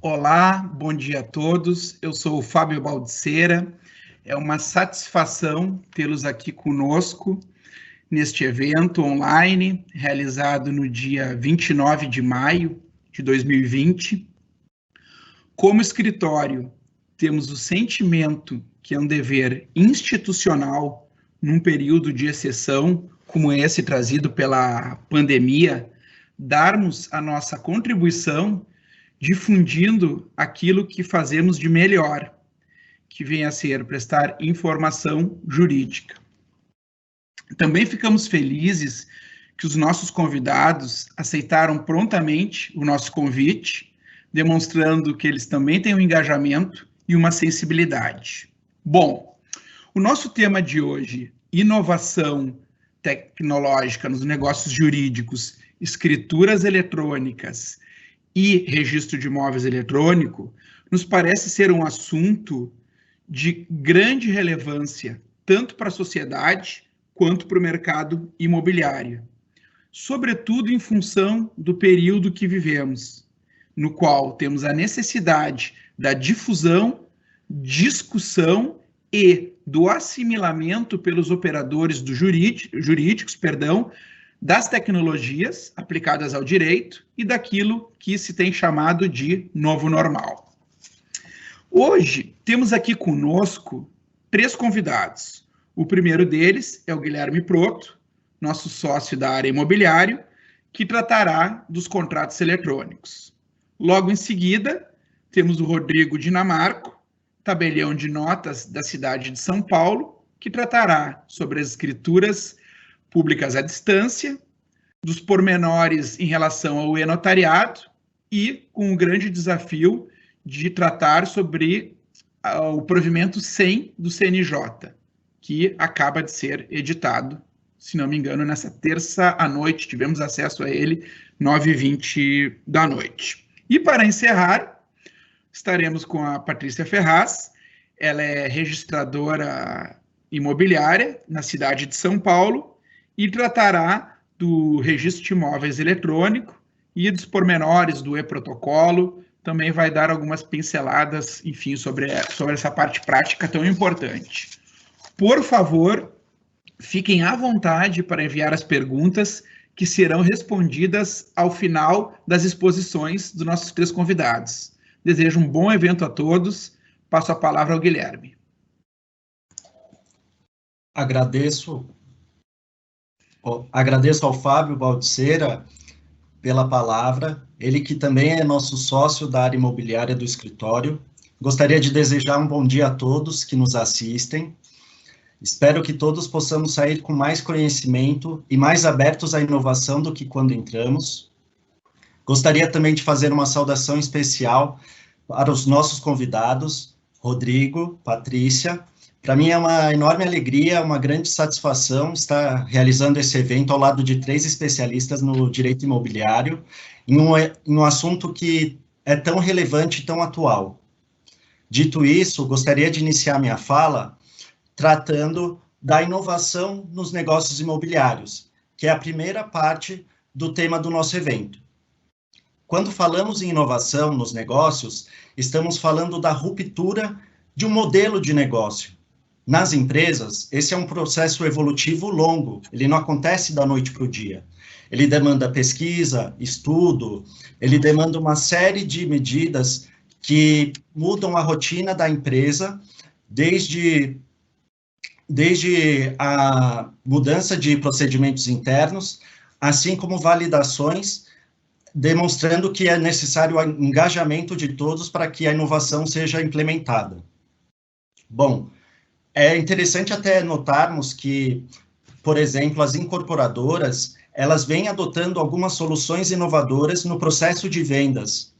Olá, bom dia a todos. Eu sou o Fábio Baldiceira. É uma satisfação tê-los aqui conosco neste evento online, realizado no dia 29 de maio de 2020. Como escritório, temos o sentimento que é um dever institucional, num período de exceção como esse trazido pela pandemia, darmos a nossa contribuição difundindo aquilo que fazemos de melhor, que vem a ser prestar informação jurídica. Também ficamos felizes que os nossos convidados aceitaram prontamente o nosso convite, demonstrando que eles também têm um engajamento e uma sensibilidade. Bom, o nosso tema de hoje, inovação tecnológica nos negócios jurídicos, escrituras eletrônicas e registro de imóveis eletrônico, nos parece ser um assunto de grande relevância, tanto para a sociedade quanto para o mercado imobiliário, sobretudo em função do período que vivemos, no qual temos a necessidade da difusão, discussão e do assimilamento pelos operadores jurídicos, das tecnologias aplicadas ao direito e daquilo que se tem chamado de novo normal. Hoje, temos aqui conosco 3 convidados. O primeiro deles é o Guilherme Proto, nosso sócio da área imobiliária, que tratará dos contratos eletrônicos. Logo em seguida, temos o Rodrigo Dinamarco, tabelião de notas da cidade de São Paulo, que tratará sobre as escrituras públicas à distância, dos pormenores em relação ao e-notariado e com o grande desafio de tratar sobre o provimento 100 do CNJ, que acaba de ser editado, se não me engano, nessa terça à noite, tivemos acesso a ele, 9h20 da noite. E para encerrar, estaremos com a Patrícia Ferraz, ela é registradora imobiliária na cidade de São Paulo, e tratará do registro de imóveis eletrônico e dos pormenores do e-protocolo, também vai dar algumas pinceladas, enfim, sobre essa parte prática tão importante. Por favor, fiquem à vontade para enviar as perguntas que serão respondidas ao final das exposições dos nossos 3 convidados. Desejo um bom evento a todos. Passo a palavra ao Guilherme. Agradeço ao Fábio Baldiceira pela palavra, ele que também é nosso sócio da área imobiliária do escritório. Gostaria de desejar um bom dia a todos que nos assistem. Espero que todos possamos sair com mais conhecimento e mais abertos à inovação do que quando entramos. Gostaria também de fazer uma saudação especial para os nossos convidados, Rodrigo, Patrícia. Para mim é uma enorme alegria, uma grande satisfação estar realizando esse evento ao lado de 3 especialistas no direito imobiliário, em um assunto que é tão relevante e tão atual. Dito isso, gostaria de iniciar minha fala tratando da inovação nos negócios imobiliários, que é a primeira parte do tema do nosso evento. Quando falamos em inovação nos negócios, estamos falando da ruptura de um modelo de negócio. Nas empresas, esse é um processo evolutivo longo, ele não acontece da noite para o dia. Ele demanda pesquisa, estudo, ele demanda uma série de medidas que mudam a rotina da empresa, desde a mudança de procedimentos internos, assim como validações, demonstrando que é necessário o engajamento de todos para que a inovação seja implementada. Bom, é interessante até notarmos que, por exemplo, as incorporadoras, elas vêm adotando algumas soluções inovadoras no processo de vendas.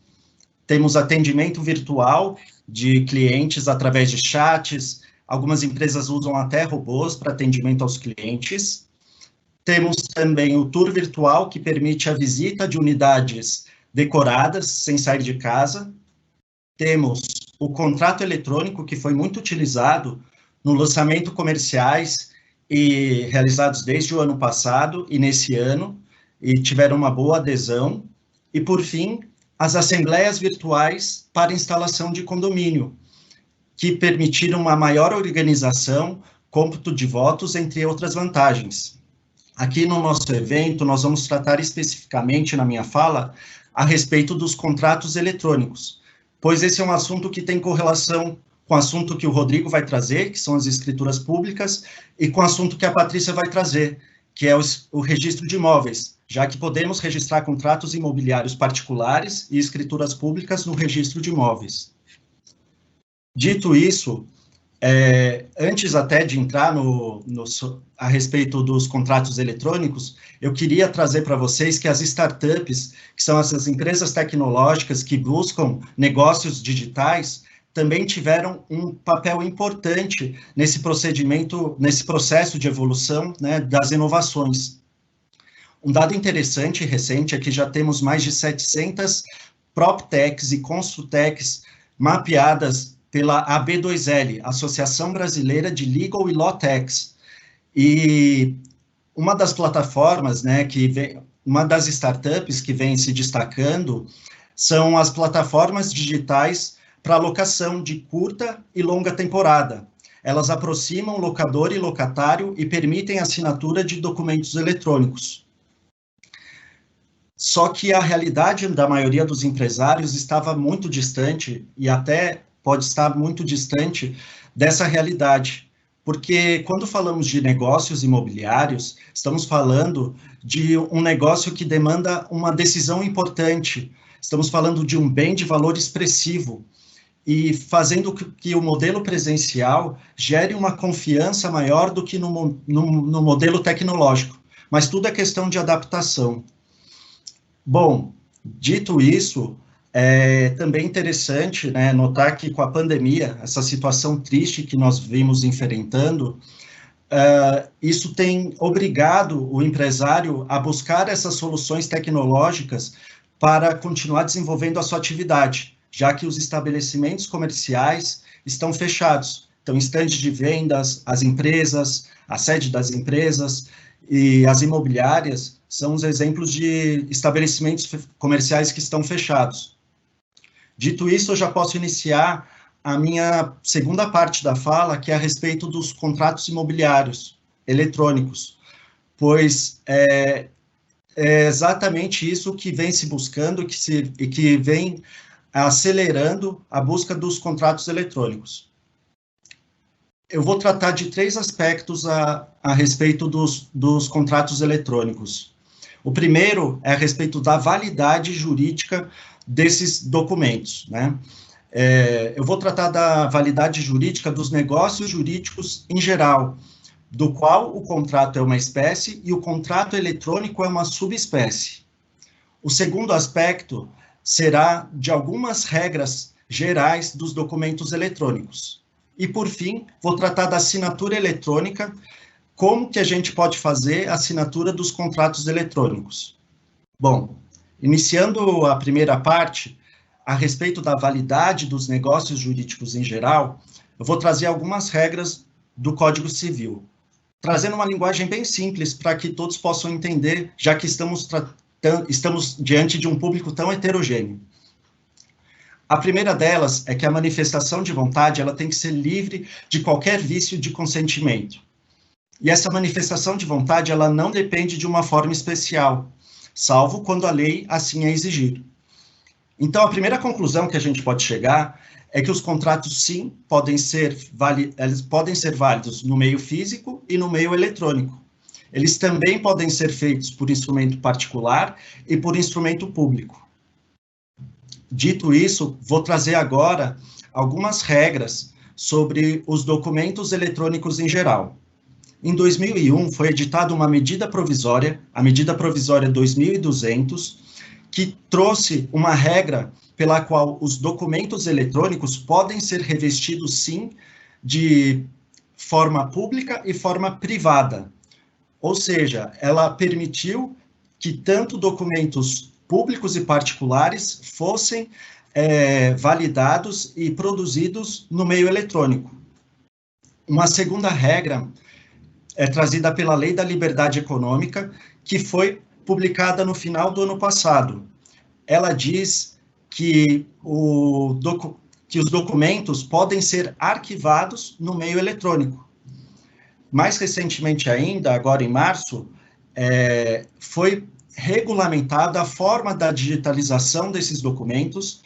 Temos atendimento virtual de clientes através de chats, algumas empresas usam até robôs para atendimento aos clientes. Temos também o tour virtual, que permite a visita de unidades decoradas, sem sair de casa. Temos o contrato eletrônico, que foi muito utilizado no lançamento comerciais e realizados desde o ano passado e nesse ano, e tiveram uma boa adesão. E, por fim, as assembleias virtuais para instalação de condomínio, que permitiram uma maior organização, cômputo de votos, entre outras vantagens. Aqui no nosso evento, nós vamos tratar especificamente, na minha fala, a respeito dos contratos eletrônicos, pois esse é um assunto que tem correlação com o assunto que o Rodrigo vai trazer, que são as escrituras públicas, e com o assunto que a Patrícia vai trazer, que é o registro de imóveis, já que podemos registrar contratos imobiliários particulares e escrituras públicas no registro de imóveis. Dito isso, antes até de entrar a respeito dos contratos eletrônicos, eu queria trazer para vocês que as startups, que são essas empresas tecnológicas que buscam negócios digitais, também tiveram um papel importante nesse procedimento, nesse processo de evolução, né, das inovações. Um dado interessante e recente é que já temos mais de 700 PropTechs e Construtechs mapeadas pela AB2L, Associação Brasileira de Legal e Law Techs. E uma das plataformas, né, uma das startups que vem se destacando são as plataformas digitais para locação de curta e longa temporada. Elas aproximam locador e locatário e permitem a assinatura de documentos eletrônicos. Só que a realidade da maioria dos empresários estava muito distante, e até pode estar muito distante dessa realidade, porque quando falamos de negócios imobiliários, estamos falando de um negócio que demanda uma decisão importante, estamos falando de um bem de valor expressivo, e fazendo que o modelo presencial gere uma confiança maior do que no modelo tecnológico. Mas tudo é questão de adaptação. Bom, dito isso, é também interessante, né, notar que com a pandemia, essa situação triste que nós vimos enfrentando, isso tem obrigado o empresário a buscar essas soluções tecnológicas para continuar desenvolvendo a sua atividade, já que os estabelecimentos comerciais estão fechados. Então, estandes de vendas, as empresas, a sede das empresas e as imobiliárias são os exemplos de estabelecimentos comerciais que estão fechados. Dito isso, eu já posso iniciar a minha segunda parte da fala, que é a respeito dos contratos imobiliários eletrônicos, pois é exatamente isso que vem se buscando e que vem acelerando a busca dos contratos eletrônicos. Eu vou tratar de 3 aspectos a respeito dos contratos eletrônicos. O primeiro é a respeito da validade jurídica desses documentos, né? Eu vou tratar da validade jurídica dos negócios jurídicos em geral, do qual o contrato é uma espécie e o contrato eletrônico é uma subespécie. O segundo aspecto será de algumas regras gerais dos documentos eletrônicos. E, por fim, vou tratar da assinatura eletrônica, como que a gente pode fazer a assinatura dos contratos eletrônicos. Bom, iniciando a primeira parte, a respeito da validade dos negócios jurídicos em geral, eu vou trazer algumas regras do Código Civil, trazendo uma linguagem bem simples para que todos possam entender, já que estamos diante de um público tão heterogêneo. A primeira delas é que a manifestação de vontade ela tem que ser livre de qualquer vício de consentimento. E essa manifestação de vontade ela não depende de uma forma especial, salvo quando a lei assim é exigir. Então, a primeira conclusão que a gente pode chegar é que os contratos, sim, podem ser válidos no meio físico e no meio eletrônico. Eles também podem ser feitos por instrumento particular e por instrumento público. Dito isso, vou trazer agora algumas regras sobre os documentos eletrônicos em geral. Em 2001, foi editada uma medida provisória, a medida provisória 2200, que trouxe uma regra pela qual os documentos eletrônicos podem ser revestidos, sim, de forma pública e forma privada. Ou seja, ela permitiu que tanto documentos públicos e particulares fossem validados e produzidos no meio eletrônico. Uma segunda regra é trazida pela Lei da Liberdade Econômica, que foi publicada no final do ano passado. Ela diz que os documentos podem ser arquivados no meio eletrônico. Mais recentemente ainda, agora em março, foi regulamentada a forma da digitalização desses documentos,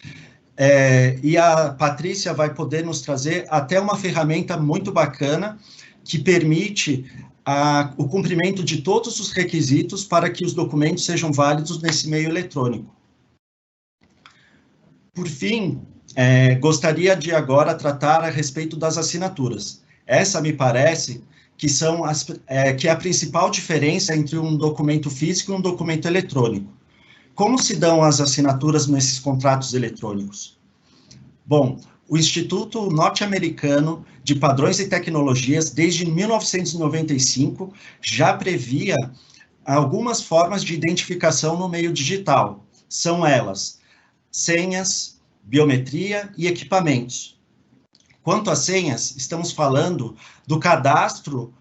e a Patrícia vai poder nos trazer até uma ferramenta muito bacana que permite o cumprimento de todos os requisitos para que os documentos sejam válidos nesse meio eletrônico. Por fim, gostaria de agora tratar a respeito das assinaturas. Essa me parece que é a principal diferença entre um documento físico e um documento eletrônico. Como se dão as assinaturas nesses contratos eletrônicos? Bom, o Instituto Norte-Americano de Padrões e Tecnologias, desde 1995, já previa algumas formas de identificação no meio digital. São elas: senhas, biometria e equipamentos. Quanto às senhas, estamos falando do cadastro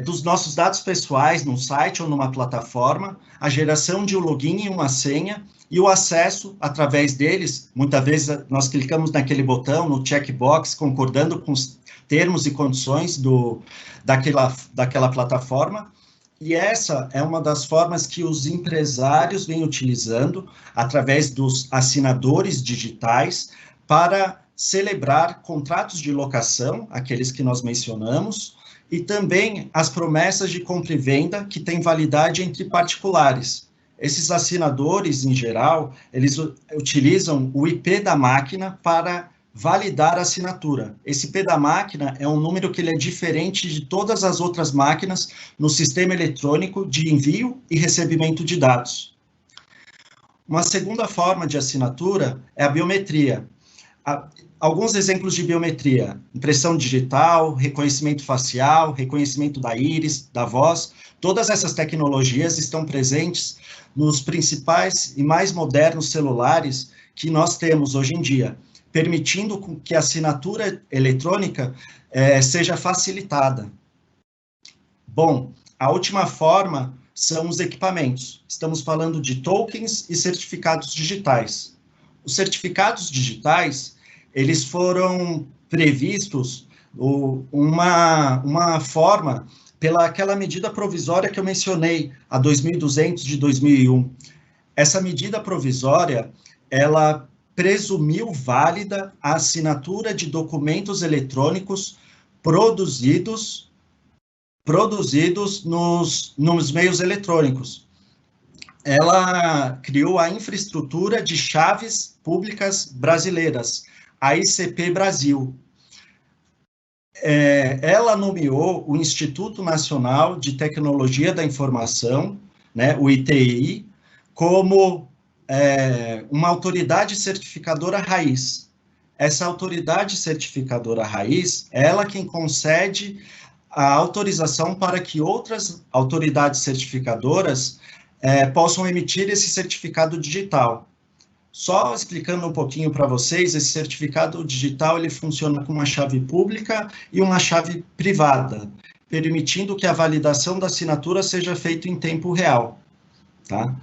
dos nossos dados pessoais num site ou numa plataforma, a geração de um login e uma senha, e o acesso através deles. Muitas vezes nós clicamos naquele botão, no checkbox, concordando com os termos e condições daquela plataforma, e essa é uma das formas que os empresários vêm utilizando, através dos assinadores digitais, para celebrar contratos de locação, aqueles que nós mencionamos, e também as promessas de compra e venda que têm validade entre particulares. Esses assinadores, em geral, eles utilizam o IP da máquina para validar a assinatura. Esse IP da máquina é um número que ele é diferente de todas as outras máquinas no sistema eletrônico de envio e recebimento de dados. Uma segunda forma de assinatura é a biometria. Alguns exemplos de biometria: impressão digital, reconhecimento facial, reconhecimento da íris, da voz. Todas essas tecnologias estão presentes nos principais e mais modernos celulares que nós temos hoje em dia, permitindo que a assinatura eletrônica seja facilitada. Bom, a última forma são os equipamentos. Estamos falando de tokens e certificados digitais. Os certificados digitais, eles foram previstos uma forma pela aquela medida provisória que eu mencionei, a 2200 de 2001. Essa medida provisória, ela presumiu válida a assinatura de documentos eletrônicos produzidos nos meios eletrônicos. Ela criou a infraestrutura de chaves públicas brasileiras, a ICP Brasil. Ela nomeou o Instituto Nacional de Tecnologia da Informação, né, o ITI, como uma autoridade certificadora raiz. Essa autoridade certificadora raiz, ela quem concede a autorização para que outras autoridades certificadoras possam emitir esse certificado digital. Só explicando um pouquinho para vocês, esse certificado digital ele funciona com uma chave pública e uma chave privada, permitindo que a validação da assinatura seja feita em tempo real, tá?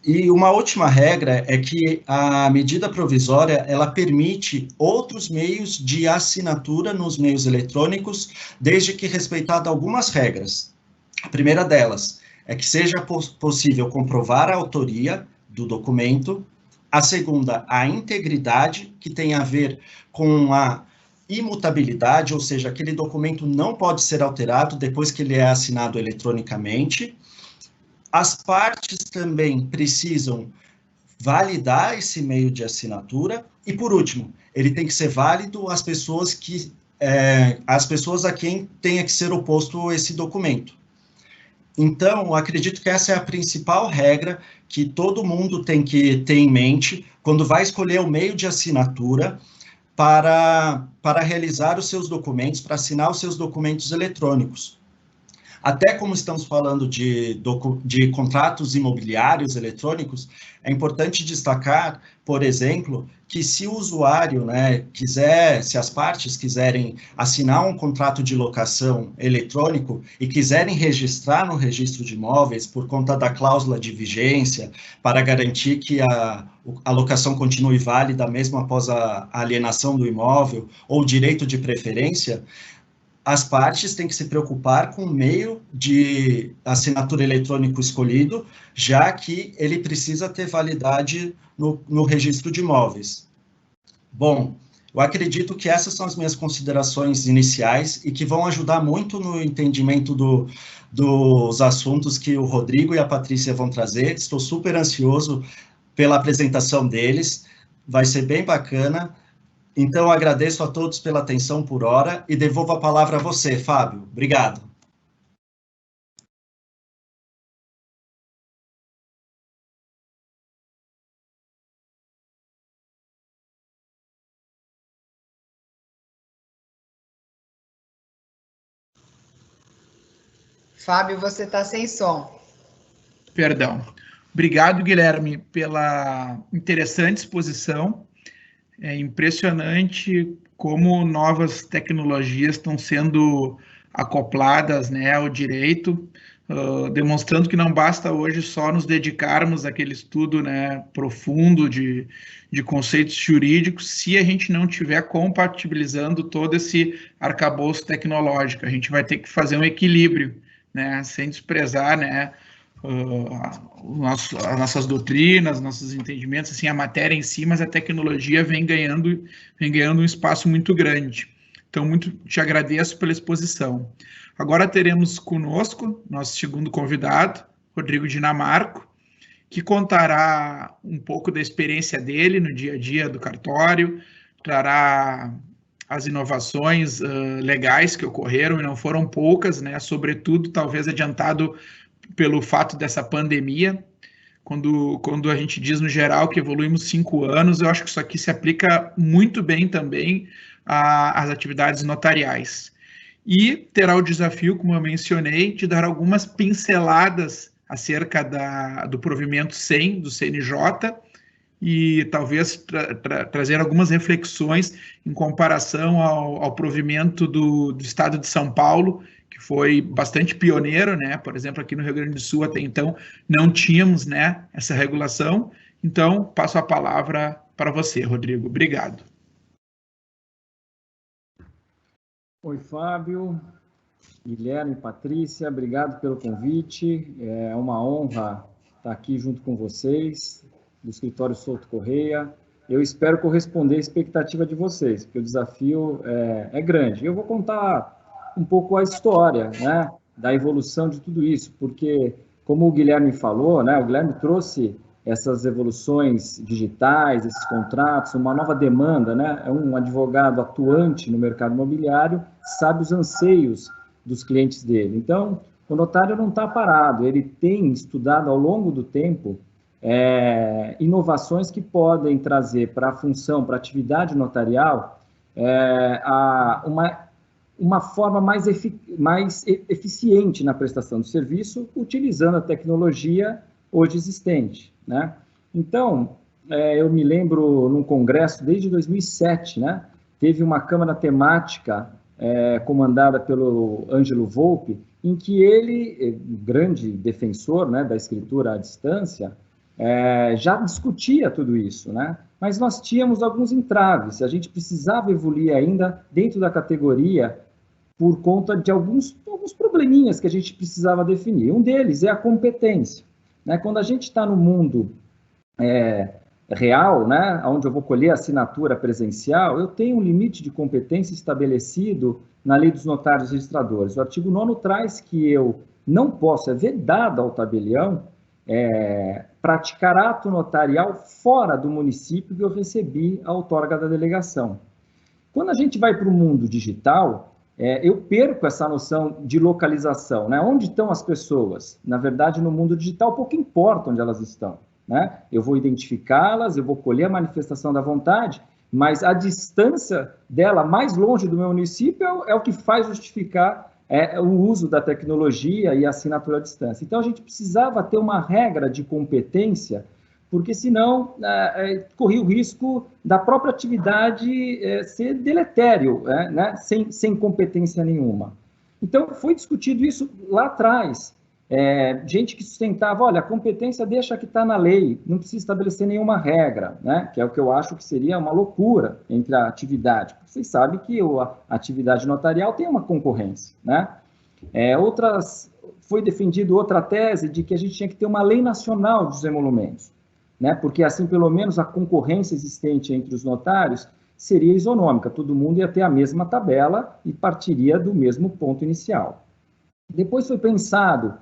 E uma última regra é que a medida provisória, ela permite outros meios de assinatura nos meios eletrônicos, desde que respeitado algumas regras. A primeira delas é que seja possível comprovar a autoria do documento. A segunda, a integridade, que tem a ver com a imutabilidade, ou seja, aquele documento não pode ser alterado depois que ele é assinado eletronicamente. As partes também precisam validar esse meio de assinatura. E, por último, ele tem que ser válido às pessoas a quem tenha que ser oposto esse documento. Então, acredito que essa é a principal regra que todo mundo tem que ter em mente quando vai escolher o meio de assinatura para realizar os seus documentos, para assinar os seus documentos eletrônicos. Até como estamos falando de contratos imobiliários eletrônicos, é importante destacar, por exemplo, que se o usuário, né, se as partes quiserem assinar um contrato de locação eletrônico e quiserem registrar no registro de imóveis por conta da cláusula de vigência, para garantir que a locação continue válida mesmo após a alienação do imóvel, ou direito de preferência, as partes têm que se preocupar com o meio de assinatura eletrônico escolhido, já que ele precisa ter validade no registro de imóveis. Bom, eu acredito que essas são as minhas considerações iniciais e que vão ajudar muito no entendimento dos assuntos que o Rodrigo e a Patrícia vão trazer. Estou super ansioso pela apresentação deles, vai ser bem bacana. Então, agradeço a todos pela atenção por hora e devolvo a palavra a você, Fábio. Obrigado. Fábio, você está sem som. Perdão. Obrigado, Guilherme, pela interessante exposição. É impressionante como novas tecnologias estão sendo acopladas, né, ao direito, demonstrando que não basta hoje só nos dedicarmos àquele estudo, né, profundo de conceitos jurídicos, se a gente não estiver compatibilizando todo esse arcabouço tecnológico. A gente vai ter que fazer um equilíbrio, né, sem desprezar, né, as nossas doutrinas, nossos entendimentos, assim, a matéria em si, mas a tecnologia vem ganhando um espaço muito grande. Então, te agradeço pela exposição. Agora teremos conosco nosso segundo convidado, Rodrigo Dinamarco, que contará um pouco da experiência dele no dia a dia do cartório, trará as inovações legais que ocorreram, e não foram poucas, né, sobretudo, talvez adiantado pelo fato dessa pandemia. Quando a gente diz no geral que evoluímos 5 anos, eu acho que isso aqui se aplica muito bem também às atividades notariais. E terá o desafio, como eu mencionei, de dar algumas pinceladas acerca do provimento 100 do CNJ e talvez trazer algumas reflexões em comparação ao provimento do Estado de São Paulo, que foi bastante pioneiro, né? Por exemplo, aqui no Rio Grande do Sul, até então, não tínhamos, né, essa regulação. Então, passo a palavra para você, Rodrigo. Obrigado. Oi, Fábio, Guilherme, Patrícia, obrigado pelo convite. É uma honra estar aqui junto com vocês, do Escritório Souto Correia. Eu espero corresponder à expectativa de vocês, porque o desafio é grande. Eu vou contar um pouco a história, né, da evolução de tudo isso, porque, como o Guilherme falou, né, o Guilherme trouxe essas evoluções digitais, esses contratos, uma nova demanda, né, é um advogado atuante no mercado imobiliário, sabe os anseios dos clientes dele. Então, o notário não está parado, ele tem estudado ao longo do tempo inovações que podem trazer para a função, para a atividade notarial, uma forma mais eficiente na prestação do serviço, utilizando a tecnologia hoje existente, né? Então, eu me lembro num congresso desde 2007, né? Teve uma câmara temática comandada pelo Ângelo Volpi, em que ele, grande defensor, né, da escritura à distância, já discutia tudo isso, né? Mas nós tínhamos alguns entraves, a gente precisava evoluir ainda dentro da categoria por conta de alguns probleminhas que a gente precisava definir. Um deles é a competência, né? Quando a gente está no mundo real, né, onde eu vou colher a assinatura presencial, eu tenho um limite de competência estabelecido na Lei dos Notários e Registradores. O artigo 9º traz que eu não posso, é vedado ao tabelião, praticar ato notarial fora do município que eu recebi a outorga da delegação. Quando a gente vai para o mundo digital, eu perco essa noção de localização, né? Onde estão as pessoas? Na verdade, no mundo digital, pouco importa onde elas estão, né? Eu vou identificá-las, eu vou colher a manifestação da vontade, mas a distância dela mais longe do meu município é o que faz justificar o uso da tecnologia e a assinatura à distância. Então, a gente precisava ter uma regra de competência, porque senão corria o risco da própria atividade ser deletério, né? sem competência nenhuma. Então, foi discutido isso lá atrás. Gente que sustentava, olha, a competência deixa que está na lei, não precisa estabelecer nenhuma regra, né? Que é o que eu acho que seria uma loucura entre a atividade. Vocês sabem que a atividade notarial tem uma concorrência, né? Foi defendida outra tese de que a gente tinha que ter uma lei nacional dos emolumentos, né? Porque assim, pelo menos, a concorrência existente entre os notários seria isonômica, todo mundo ia ter a mesma tabela e partiria do mesmo ponto inicial. Depois foi pensado,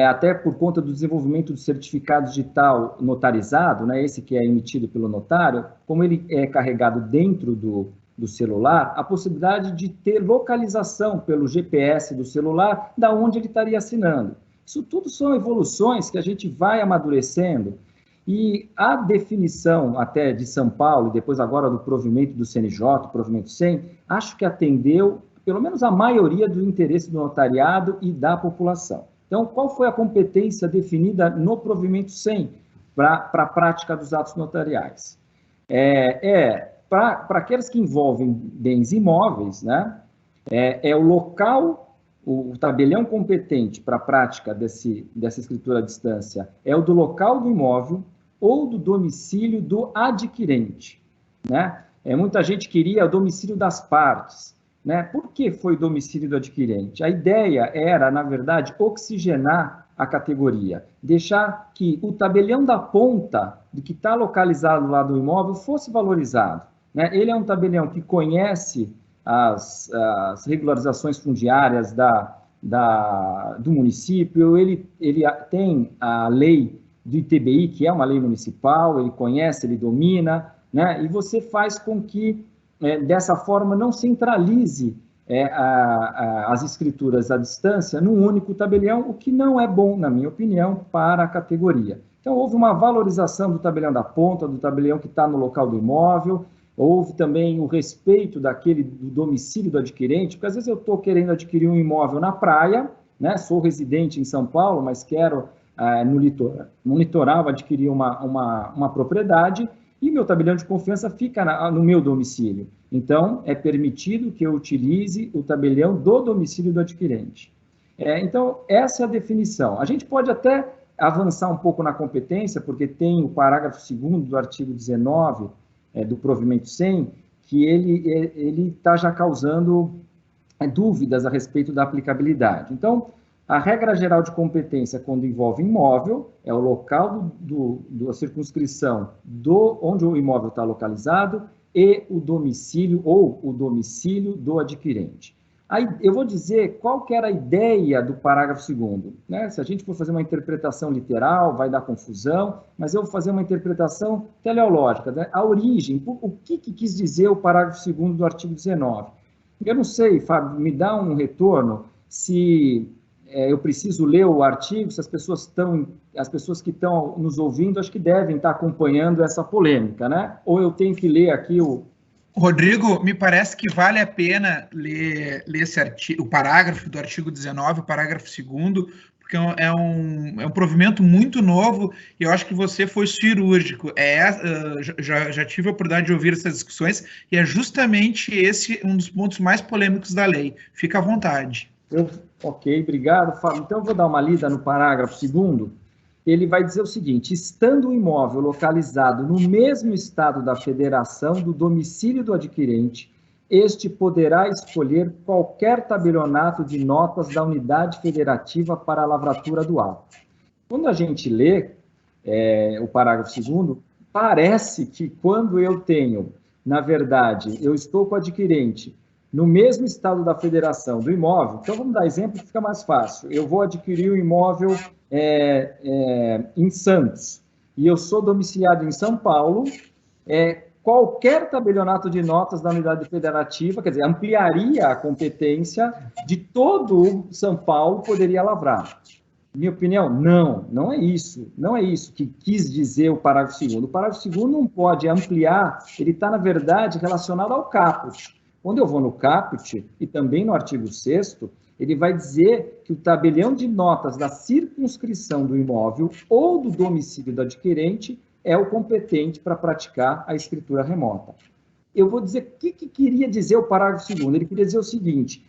até por conta do desenvolvimento do certificado digital notarizado, né, esse que é emitido pelo notário, como ele é carregado dentro do celular, a possibilidade de ter localização pelo GPS do celular da onde ele estaria assinando. Isso tudo são evoluções que a gente vai amadurecendo, e a definição até de São Paulo, e depois agora do provimento do CNJ, provimento 100, acho que atendeu pelo menos a maioria do interesse do notariado e da população. Então, qual foi a competência definida no provimento 100 para a prática dos atos notariais? Para aqueles que envolvem bens imóveis, né, o local, o tabelião competente para a prática dessa escritura à distância é o do local do imóvel ou do domicílio do adquirente, né? Muita gente queria o domicílio das partes, né? Por que foi domicílio do adquirente? A ideia era, na verdade, oxigenar a categoria, deixar que o tabelião da ponta, do que está localizado lá do imóvel, fosse valorizado, né? Ele é um tabelião que conhece as regularizações fundiárias do município, ele tem a lei do ITBI, que é uma lei municipal, ele conhece, ele domina, né? E você faz com que, dessa forma, não centralize as escrituras à distância num único tabelião, o que não é bom, na minha opinião, para a categoria. Então, houve uma valorização do tabelião da ponta, do tabelião que está no local do imóvel, houve também o respeito do domicílio do adquirente, porque às vezes eu estou querendo adquirir um imóvel na praia, né? Sou residente em São Paulo, mas quero no litoral adquirir uma propriedade, e meu tabelião de confiança fica no meu domicílio. Então, é permitido que eu utilize o tabelião do domicílio do adquirente. Então, essa é a definição. A gente pode até avançar um pouco na competência, porque tem o parágrafo 2º do artigo 19 do provimento 100, que ele está já causando dúvidas a respeito da aplicabilidade. Então, a regra geral de competência, quando envolve imóvel, é o local da circunscrição onde o imóvel está localizado e o domicílio ou o domicílio do adquirente. Aí, eu vou dizer qual que era a ideia do parágrafo 2º, né? Se a gente for fazer uma interpretação literal, vai dar confusão, mas eu vou fazer uma interpretação teleológica, né? A origem, o que quis dizer o parágrafo 2º do artigo 19? Eu não sei, Fábio, me dá um retorno se eu preciso ler o artigo, se as pessoas que estão nos ouvindo, acho que devem estar acompanhando essa polêmica, né? Ou eu tenho que ler aqui Rodrigo, me parece que vale a pena ler esse artigo, o parágrafo do artigo 19, o parágrafo 2º, porque é um provimento muito novo e eu acho que você foi cirúrgico. Já tive a oportunidade de ouvir essas discussões e é justamente esse um dos pontos mais polêmicos da lei. Fica à vontade. Ok, obrigado, Fábio. Então, eu vou dar uma lida no parágrafo 2º. Ele vai dizer o seguinte: estando o imóvel localizado no mesmo estado da federação do domicílio do adquirente, este poderá escolher qualquer tabelionato de notas da unidade federativa para a lavratura do ato. Quando a gente lê o parágrafo 2º, parece que quando eu tenho, na verdade, eu estou com o adquirente no mesmo estado da federação do imóvel, então vamos dar exemplo que fica mais fácil. Eu vou adquirir um imóvel em Santos, e eu sou domiciliado em São Paulo, qualquer tabelionato de notas da unidade federativa, quer dizer, ampliaria a competência de todo São Paulo, poderia lavrar. Minha opinião, não é isso. Não é isso que quis dizer o parágrafo 2º. O parágrafo 2º não pode ampliar, ele está, na verdade, relacionado ao caput. Quando eu vou no caput, e também no artigo 6º, ele vai dizer que o tabelião de notas da circunscrição do imóvel ou do domicílio do adquirente é o competente para praticar a escritura remota. Eu vou dizer o que queria dizer o parágrafo 2º. Ele queria dizer o seguinte,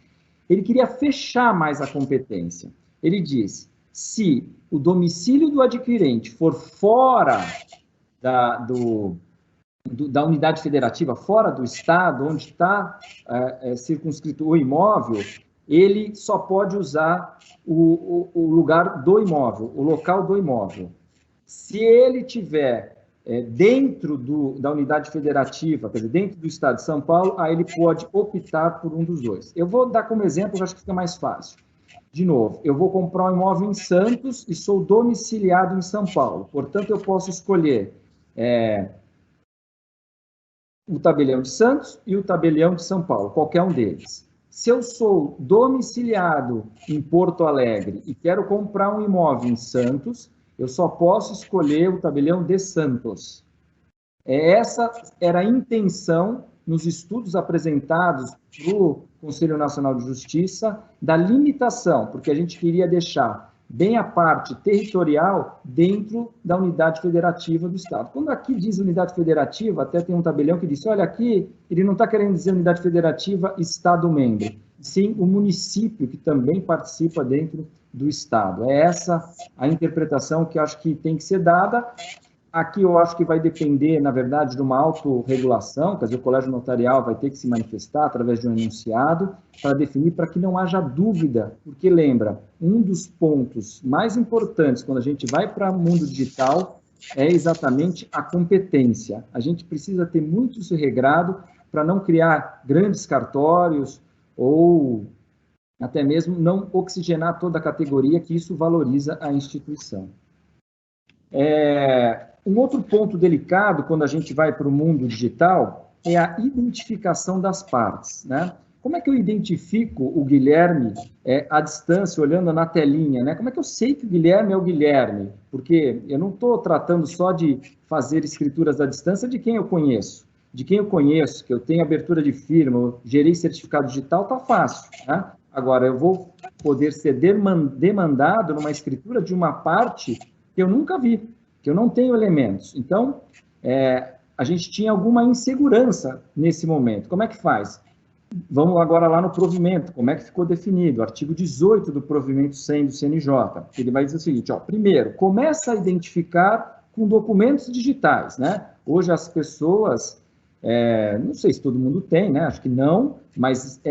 ele queria fechar mais a competência. Ele diz, se o domicílio do adquirente for fora da unidade federativa, fora do estado onde está circunscrito o imóvel, ele só pode usar o lugar do imóvel, o local do imóvel. Se ele tiver dentro da unidade federativa, quer dizer, dentro do estado de São Paulo, aí ele pode optar por um dos dois. Eu vou dar como exemplo, eu acho que fica mais fácil. De novo, eu vou comprar um imóvel em Santos e sou domiciliado em São Paulo. Portanto, eu posso escolher o tabelião de Santos e o tabelião de São Paulo, qualquer um deles. Se eu sou domiciliado em Porto Alegre e quero comprar um imóvel em Santos, eu só posso escolher o tabelião de Santos. Essa era a intenção nos estudos apresentados pelo Conselho Nacional de Justiça da limitação, porque a gente queria deixar bem a parte territorial dentro da unidade federativa do Estado. Quando aqui diz unidade federativa, até tem um tabelião que diz, olha, aqui ele não está querendo dizer unidade federativa Estado-membro, sim o município que também participa dentro do Estado. É essa a interpretação que eu acho que tem que ser dada. Aqui eu acho que vai depender, na verdade, de uma autorregulação, quer dizer, o colégio notarial vai ter que se manifestar através de um enunciado para definir, para que não haja dúvida, porque lembra, um dos pontos mais importantes quando a gente vai para o mundo digital é exatamente a competência. A gente precisa ter muito isso regrado para não criar grandes cartórios ou até mesmo não oxigenar toda a categoria, que isso valoriza a instituição. Um outro ponto delicado, quando a gente vai para o mundo digital, é a identificação das partes, né? Como é que eu identifico o Guilherme à distância, olhando na telinha, né? Como é que eu sei que o Guilherme é o Guilherme? Porque eu não estou tratando só de fazer escrituras à distância de quem eu conheço. De quem eu conheço, que eu tenho abertura de firma, eu gerei certificado digital, está fácil, né? Agora, eu vou poder ser demandado numa escritura de uma parte que eu nunca vi, que eu não tenho elementos. Então, a gente tinha alguma insegurança nesse momento. Como é que faz? Vamos agora lá no provimento, como é que ficou definido? Artigo 18 do provimento 100 do CNJ. Ele vai dizer o seguinte, ó, primeiro, começa a identificar com documentos digitais, né? Hoje as pessoas, não sei se todo mundo tem, né? Acho que não, mas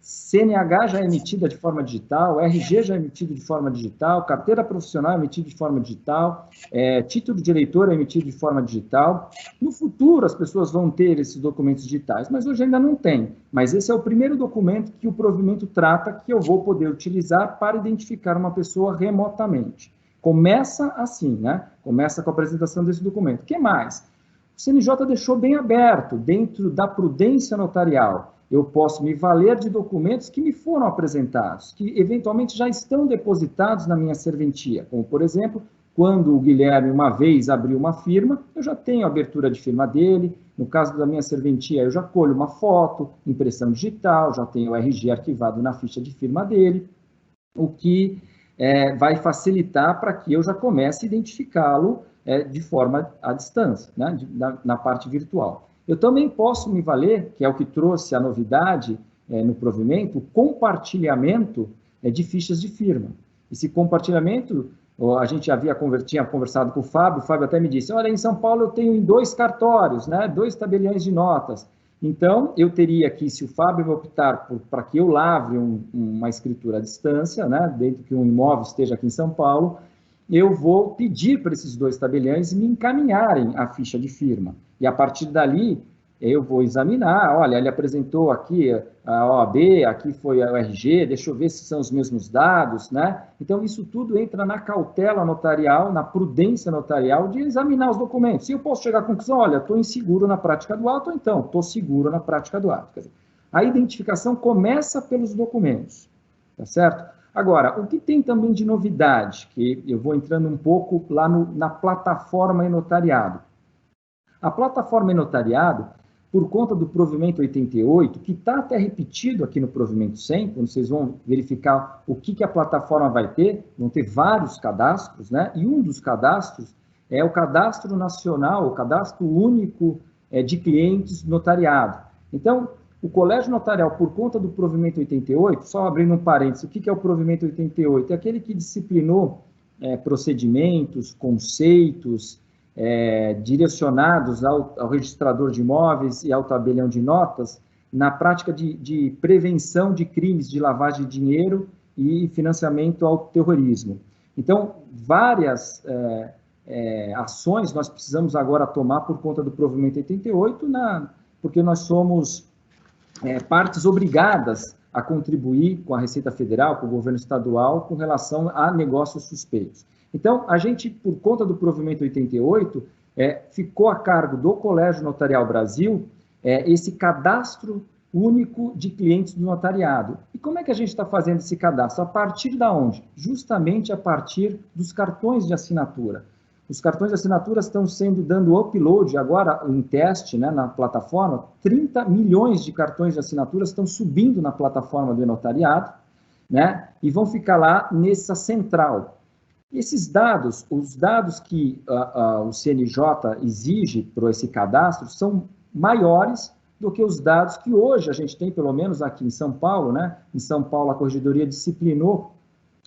CNH já é emitida de forma digital, RG já é emitido de forma digital, carteira profissional é emitida de forma digital, título de eleitor é emitido de forma digital. No futuro, as pessoas vão ter esses documentos digitais, mas hoje ainda não tem. Mas esse é o primeiro documento que o provimento trata, que eu vou poder utilizar para identificar uma pessoa remotamente. Começa assim, né? Começa com a apresentação desse documento. O que mais? O CNJ deixou bem aberto, dentro da prudência notarial. Eu posso me valer de documentos que me foram apresentados, que eventualmente já estão depositados na minha serventia, como, por exemplo, quando o Guilherme uma vez abriu uma firma, eu já tenho a abertura de firma dele, no caso da minha serventia, eu já colho uma foto, impressão digital, já tenho o RG arquivado na ficha de firma dele, o que vai facilitar para que eu já comece a identificá-lo de forma à distância, né, na parte virtual. Eu também posso me valer, que é o que trouxe a novidade no provimento, o compartilhamento de fichas de firma. Esse compartilhamento, a gente tinha conversado com o Fábio até me disse, olha, em São Paulo eu tenho em 2 cartórios, né, 2 tabeliões de notas. Então, eu teria aqui, se o Fábio optar para que eu lavre uma escritura à distância, né, dentro que um imóvel esteja aqui em São Paulo, eu vou pedir para esses 2 tabeliões me encaminharem a ficha de firma. E a partir dali, eu vou examinar, olha, ele apresentou aqui a OAB, aqui foi a RG, deixa eu ver se são os mesmos dados, né? Então, isso tudo entra na cautela notarial, na prudência notarial de examinar os documentos. E eu posso chegar à conclusão, olha, estou inseguro na prática do ato, ou então, estou seguro na prática do ato. Quer dizer, a identificação começa pelos documentos, tá certo? Agora, o que tem também de novidade, que eu vou entrando um pouco lá na plataforma e-notariado. A plataforma e-notariado, por conta do provimento 88, que está até repetido aqui no provimento 100, quando vocês vão verificar o que a plataforma vai ter, vão ter vários cadastros, né? E um dos cadastros é o cadastro nacional, o cadastro único de clientes notariado. Então, o colégio notarial, por conta do provimento 88, só abrindo um parênteses, o que é o provimento 88? É aquele que disciplinou procedimentos, conceitos, direcionados ao registrador de imóveis e ao tabelião de notas na prática de prevenção de crimes de lavagem de dinheiro e financiamento ao terrorismo. Então, várias ações nós precisamos agora tomar por conta do provimento 88, porque nós somos partes obrigadas a contribuir com a Receita Federal, com o governo estadual, com relação a negócios suspeitos. Então, a gente, por conta do provimento 88, ficou a cargo do Colégio Notarial Brasil esse cadastro único de clientes do notariado. E como é que a gente está fazendo esse cadastro? A partir de onde? Justamente a partir dos cartões de assinatura. Os cartões de assinatura estão dando upload agora em teste, né, na plataforma. 30 milhões de cartões de assinatura estão subindo na plataforma do notariado, né, e vão ficar lá nessa central. Esses dados, os dados que o CNJ exige para esse cadastro são maiores do que os dados que hoje a gente tem, pelo menos aqui em São Paulo, né? Em São Paulo, a Corregedoria disciplinou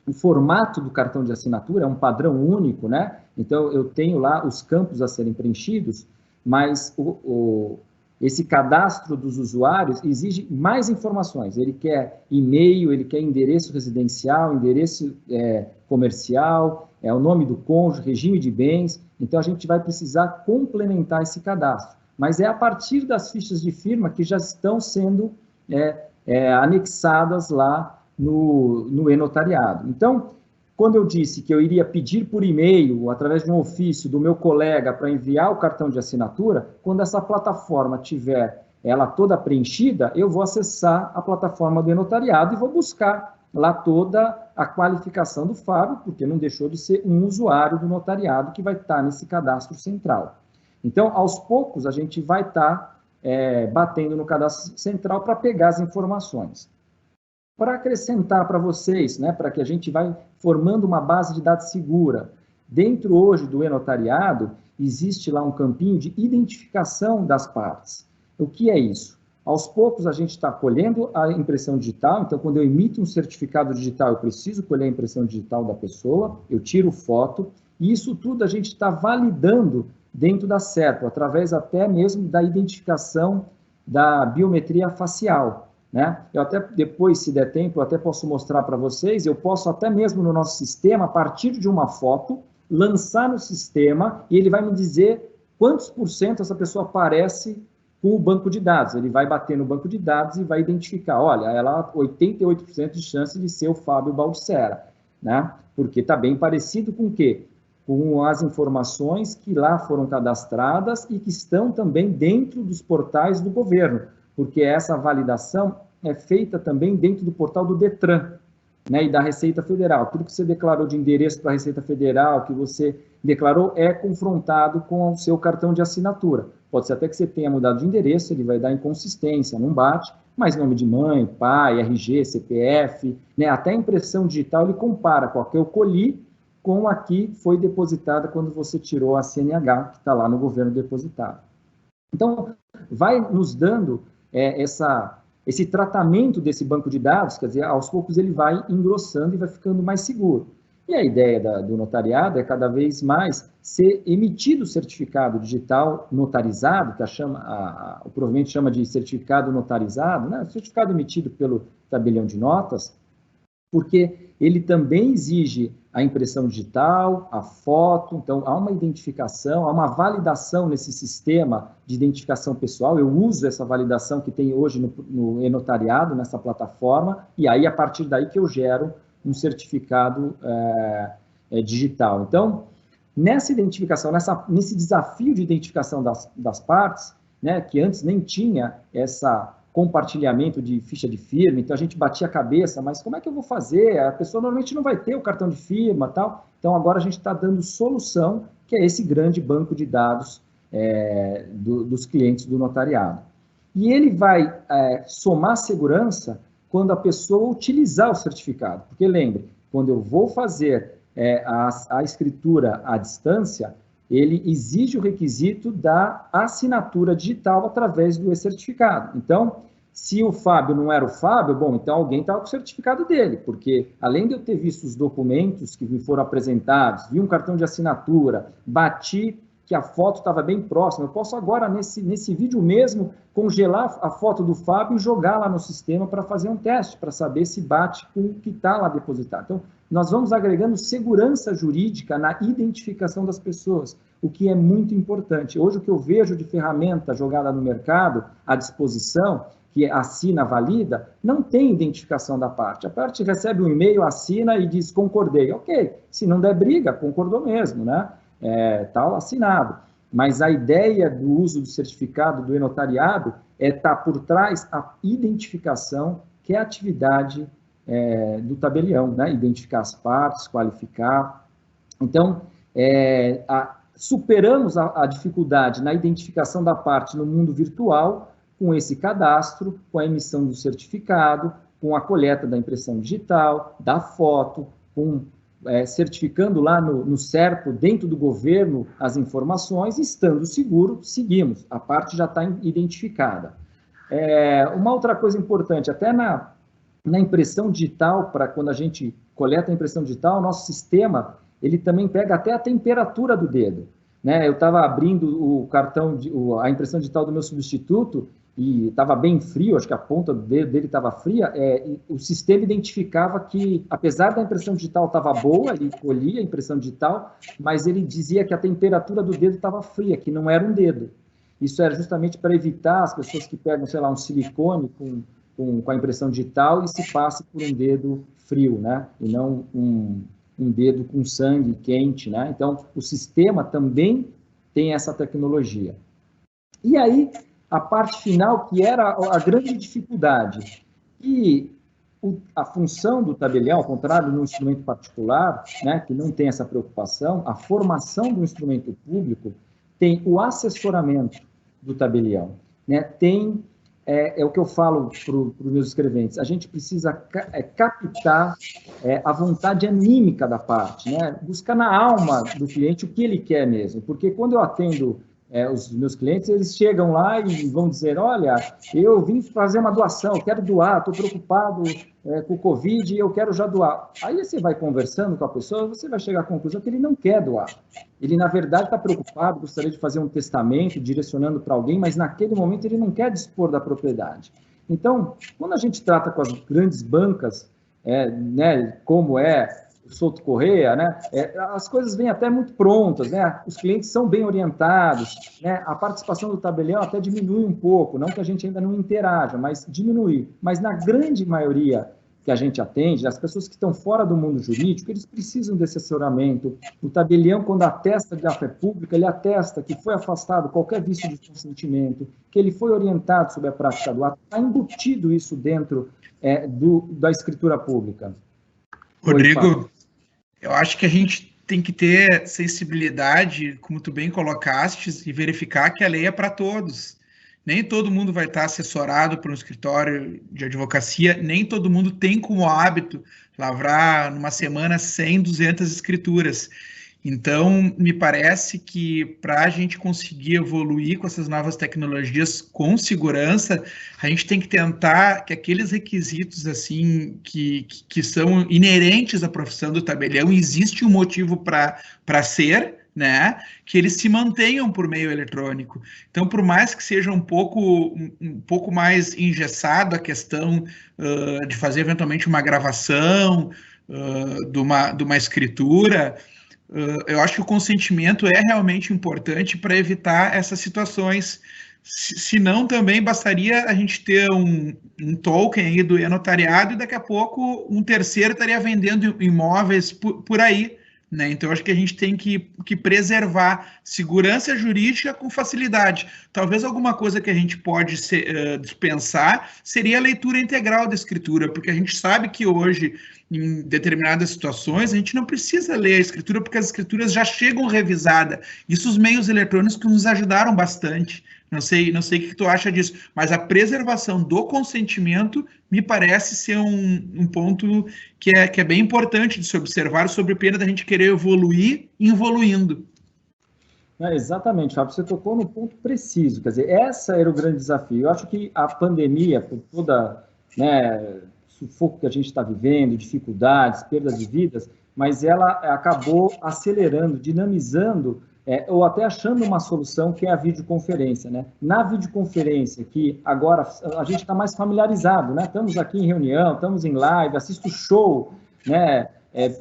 o formato do cartão de assinatura, é um padrão único, né? Então, eu tenho lá os campos a serem preenchidos, mas esse cadastro dos usuários exige mais informações. Ele quer e-mail, ele quer endereço residencial, endereço comercial, o nome do cônjuge, regime de bens. Então, a gente vai precisar complementar esse cadastro. Mas é a partir das fichas de firma que já estão sendo anexadas lá no e-notariado. Então, quando eu disse que eu iria pedir por e-mail, através de um ofício do meu colega para enviar o cartão de assinatura, quando essa plataforma tiver ela toda preenchida, eu vou acessar a plataforma do e-notariado e vou buscar lá toda a qualificação do Fábio, porque não deixou de ser um usuário do notariado que vai estar nesse cadastro central. Então, aos poucos, a gente vai estar batendo no cadastro central para pegar as informações. Para acrescentar para vocês, né, para que a gente vai formando uma base de dados segura, dentro hoje do e-notariado, existe lá um campinho de identificação das partes. O que é isso? Aos poucos, a gente está colhendo a impressão digital, então, quando eu emito um certificado digital, eu preciso colher a impressão digital da pessoa, eu tiro foto, e isso tudo a gente está validando dentro da SERPO, através até mesmo da identificação da biometria facial, né? Eu até depois, se der tempo, eu até posso mostrar para vocês, eu posso até mesmo no nosso sistema, a partir de uma foto, lançar no sistema e ele vai me dizer quantos por cento essa pessoa aparece com o banco de dados. Ele vai bater no banco de dados e vai identificar, olha, ela 88% de chance de ser o Fábio Baldissera, né? Porque está bem parecido com o quê? Com as informações que lá foram cadastradas e que estão também dentro dos portais do governo, porque essa validação é feita também dentro do portal do Detran, né, e da Receita Federal. Tudo que você declarou de endereço para a Receita Federal, que você declarou, é confrontado com o seu cartão de assinatura. Pode ser até que você tenha mudado de endereço, ele vai dar inconsistência, não bate, mas nome de mãe, pai, RG, CPF, né, até a impressão digital, ele compara com a que eu colhi com a que foi depositada quando você tirou a CNH, que está lá no governo depositado. Então, vai nos dando esse tratamento desse banco de dados, quer dizer, aos poucos ele vai engrossando e vai ficando mais seguro. E a ideia do notariado é cada vez mais ser emitido o certificado digital notarizado, que o provimento chama de certificado notarizado, né? Certificado emitido pelo tabelião de notas, porque ele também exige a impressão digital, a foto, então há uma identificação, há uma validação nesse sistema de identificação pessoal. Eu uso essa validação que tem hoje no e-notariado, nessa plataforma, e aí, a partir daí que eu gero um certificado digital. Então, nessa identificação, nesse desafio de identificação das partes, né, que antes nem tinha essa compartilhamento de ficha de firma, então a gente batia a cabeça, mas como é que eu vou fazer? A pessoa normalmente não vai ter o cartão de firma, tal. Então agora a gente está dando solução, que é esse grande banco de dados dos clientes do notariado. E ele vai somar segurança quando a pessoa utilizar o certificado. Porque lembre, quando eu vou fazer a escritura à distância, ele exige o requisito da assinatura digital através do e-certificado. Então, se o Fábio não era o Fábio, bom, então alguém estava com o certificado dele, porque além de eu ter visto os documentos que me foram apresentados, vi um cartão de assinatura, bati que a foto estava bem próxima, eu posso agora, nesse vídeo mesmo, congelar a foto do Fábio e jogar lá no sistema para fazer um teste, para saber se bate com o que está lá depositado. Então, nós vamos agregando segurança jurídica na identificação das pessoas, o que é muito importante. Hoje, o que eu vejo de ferramenta jogada no mercado, à disposição, que assina, valida, não tem identificação da parte. A parte recebe um e-mail, assina e diz, concordei. Ok, se não der briga, concordou mesmo, né? Tal, assinado. Mas a ideia do uso do certificado do e-notariado é estar por trás a identificação, que é a atividade do tabelião, né? Identificar as partes, qualificar. Então, superamos a dificuldade na identificação da parte no mundo virtual, com esse cadastro, com a emissão do certificado, com a coleta da impressão digital, da foto, certificando lá no CERPO, dentro do governo, as informações, estando seguro, seguimos. A parte já está identificada. Uma outra coisa importante, até na impressão digital, para quando a gente coleta a impressão digital, o nosso sistema, ele também pega até a temperatura do dedo. Né? Eu estava abrindo o cartão, a impressão digital do meu substituto, e estava bem frio, acho que a ponta do dedo dele estava fria, o sistema identificava que, apesar da impressão digital estava boa, ele colhia a impressão digital, mas ele dizia que a temperatura do dedo estava fria, que não era um dedo. Isso era justamente para evitar as pessoas que pegam, sei lá, um silicone com a impressão digital e se passam por um dedo frio, né? E não um dedo com sangue quente, né? Então, o sistema também tem essa tecnologia. E aí, a parte final, que era a grande dificuldade. E a função do tabelião, ao contrário do instrumento particular, né, que não tem essa preocupação, a formação do instrumento público tem o assessoramento do tabelião. Né, tem, o que eu falo para os meus escreventes, a gente precisa captar a vontade anímica da parte, né, buscar na alma do cliente o que ele quer mesmo, porque quando eu atendo os meus clientes, eles chegam lá e vão dizer, olha, eu vim fazer uma doação, eu quero doar, estou preocupado com o Covid e eu quero já doar. Aí você vai conversando com a pessoa, você vai chegar à conclusão que ele não quer doar. Ele, na verdade, está preocupado, gostaria de fazer um testamento, direcionando para alguém, mas naquele momento ele não quer dispor da propriedade. Então, quando a gente trata com as grandes bancas, né, como Souto Correia, né? As coisas vêm até muito prontas, né? Os clientes são bem orientados, né? A participação do tabelião até diminui um pouco, não que a gente ainda não interaja, mas diminui. Mas na grande maioria que a gente atende, as pessoas que estão fora do mundo jurídico, eles precisam desse assessoramento. O tabelião, quando atesta de fé pública, ele atesta que foi afastado qualquer vício de consentimento, que ele foi orientado sobre a prática do ato, está embutido isso dentro da escritura pública. Rodrigo, eu acho que a gente tem que ter sensibilidade, como tu bem colocastes, e verificar que a lei é para todos. Nem todo mundo vai estar assessorado por um escritório de advocacia, nem todo mundo tem como hábito lavrar numa semana 100, 200 escrituras. Então, me parece que para a gente conseguir evoluir com essas novas tecnologias com segurança, a gente tem que tentar que aqueles requisitos assim que são inerentes à profissão do tabelião, existe um motivo para ser, né, que eles se mantenham por meio eletrônico. Então, por mais que seja um pouco mais engessado a questão de fazer eventualmente uma gravação de uma escritura, eu acho que o consentimento é realmente importante para evitar essas situações. Se não, também bastaria a gente ter um token aí do e-notariado e daqui a pouco um terceiro estaria vendendo imóveis por aí, né? Então, eu acho que a gente tem que preservar segurança jurídica com facilidade. Talvez alguma coisa que a gente pode dispensar seria a leitura integral da escritura, porque a gente sabe que hoje, em determinadas situações, a gente não precisa ler a escritura, porque as escrituras já chegam revisadas. Isso os meios eletrônicos nos ajudaram bastante. Não sei o que tu acha disso, mas a preservação do consentimento me parece ser um ponto que é bem importante de se observar, sobre pena da gente querer evoluir evoluindo. Exatamente, Fábio, você tocou no ponto preciso, quer dizer, esse era o grande desafio. Eu acho que a pandemia, por toda, sufoco que a gente está vivendo, dificuldades, perda de vidas, mas ela acabou acelerando, dinamizando, ou até achando uma solução, que é a videoconferência, né? Na videoconferência, que agora a gente está mais familiarizado, né? Estamos aqui em reunião, estamos em live, assisto show, né?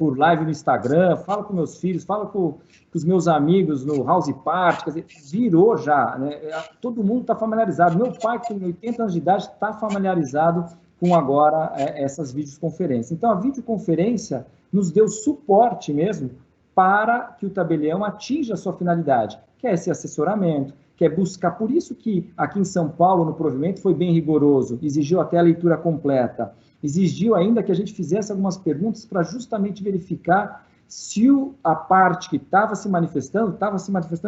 Por live no Instagram, falo com meus filhos, falo com os meus amigos no House Party, quer dizer, virou já, né? Todo mundo está familiarizado. Meu pai, que tem 80 anos de idade, está familiarizado com agora essas videoconferências. Então, a videoconferência nos deu suporte mesmo para que o tabelião atinja a sua finalidade, que é esse assessoramento, que é buscar. Por isso que aqui em São Paulo, no provimento, foi bem rigoroso, exigiu até a leitura completa, exigiu ainda que a gente fizesse algumas perguntas para justamente verificar se a parte que estava se manifestando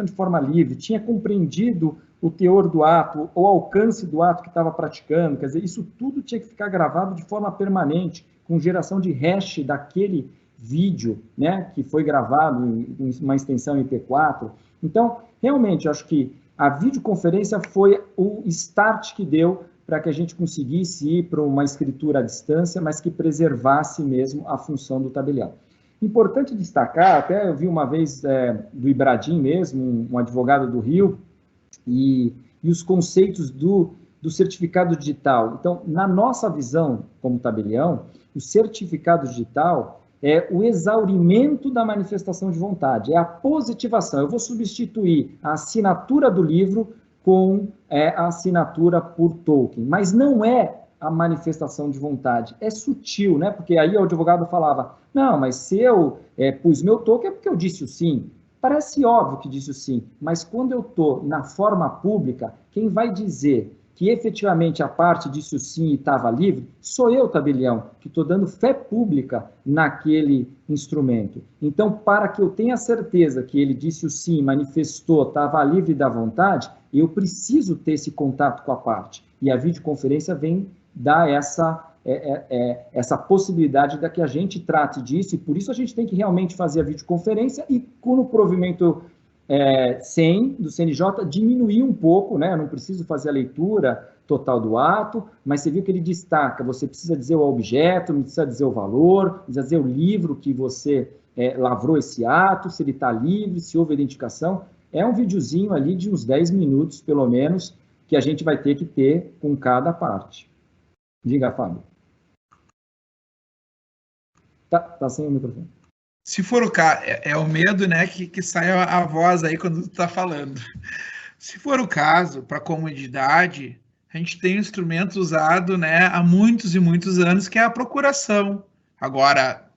de forma livre, tinha compreendido o teor do ato, o alcance do ato que estava praticando. Quer dizer, isso tudo tinha que ficar gravado de forma permanente, com geração de hash daquele vídeo, né, que foi gravado em uma extensão MP4. Então, realmente, eu acho que a videoconferência foi o start que deu para que a gente conseguisse ir para uma escritura à distância, mas que preservasse mesmo a função do tabelião. Importante destacar, até eu vi uma vez do Ibradim mesmo, um advogado do Rio, e os conceitos do certificado digital. Então, na nossa visão como tabelião, o certificado digital é o exaurimento da manifestação de vontade, é a positivação. Eu vou substituir a assinatura do livro com a assinatura por token, mas não é a manifestação de vontade, é sutil, né? Porque aí o advogado falava, não, mas se eu pus meu token é porque eu disse o sim. Parece óbvio que disse o sim, mas quando eu estou na forma pública, quem vai dizer que efetivamente a parte disse o sim e estava livre, sou eu, tabelião, que estou dando fé pública naquele instrumento. Então, para que eu tenha certeza que ele disse o sim, manifestou, estava livre da vontade, eu preciso ter esse contato com a parte. E a videoconferência vem dar essa possibilidade de que a gente trate disso, e por isso a gente tem que realmente fazer a videoconferência, e com o provimento 100 do CNJ, diminuir um pouco, né? Eu não preciso fazer a leitura total do ato, mas você viu que ele destaca, você precisa dizer o objeto, não precisa dizer o valor, precisa dizer o livro que você lavrou esse ato, se ele está livre, se houve identificação. É um videozinho ali de uns 10 minutos, pelo menos, que a gente vai ter que ter com cada parte. Diga, Fábio. Tá sem o microfone. Se for o caso, é o medo, né, que sai a voz aí quando tu tá falando. Se for o caso, para a comodidade, a gente tem um instrumento usado, né, há muitos e muitos anos, que é a procuração. Agora,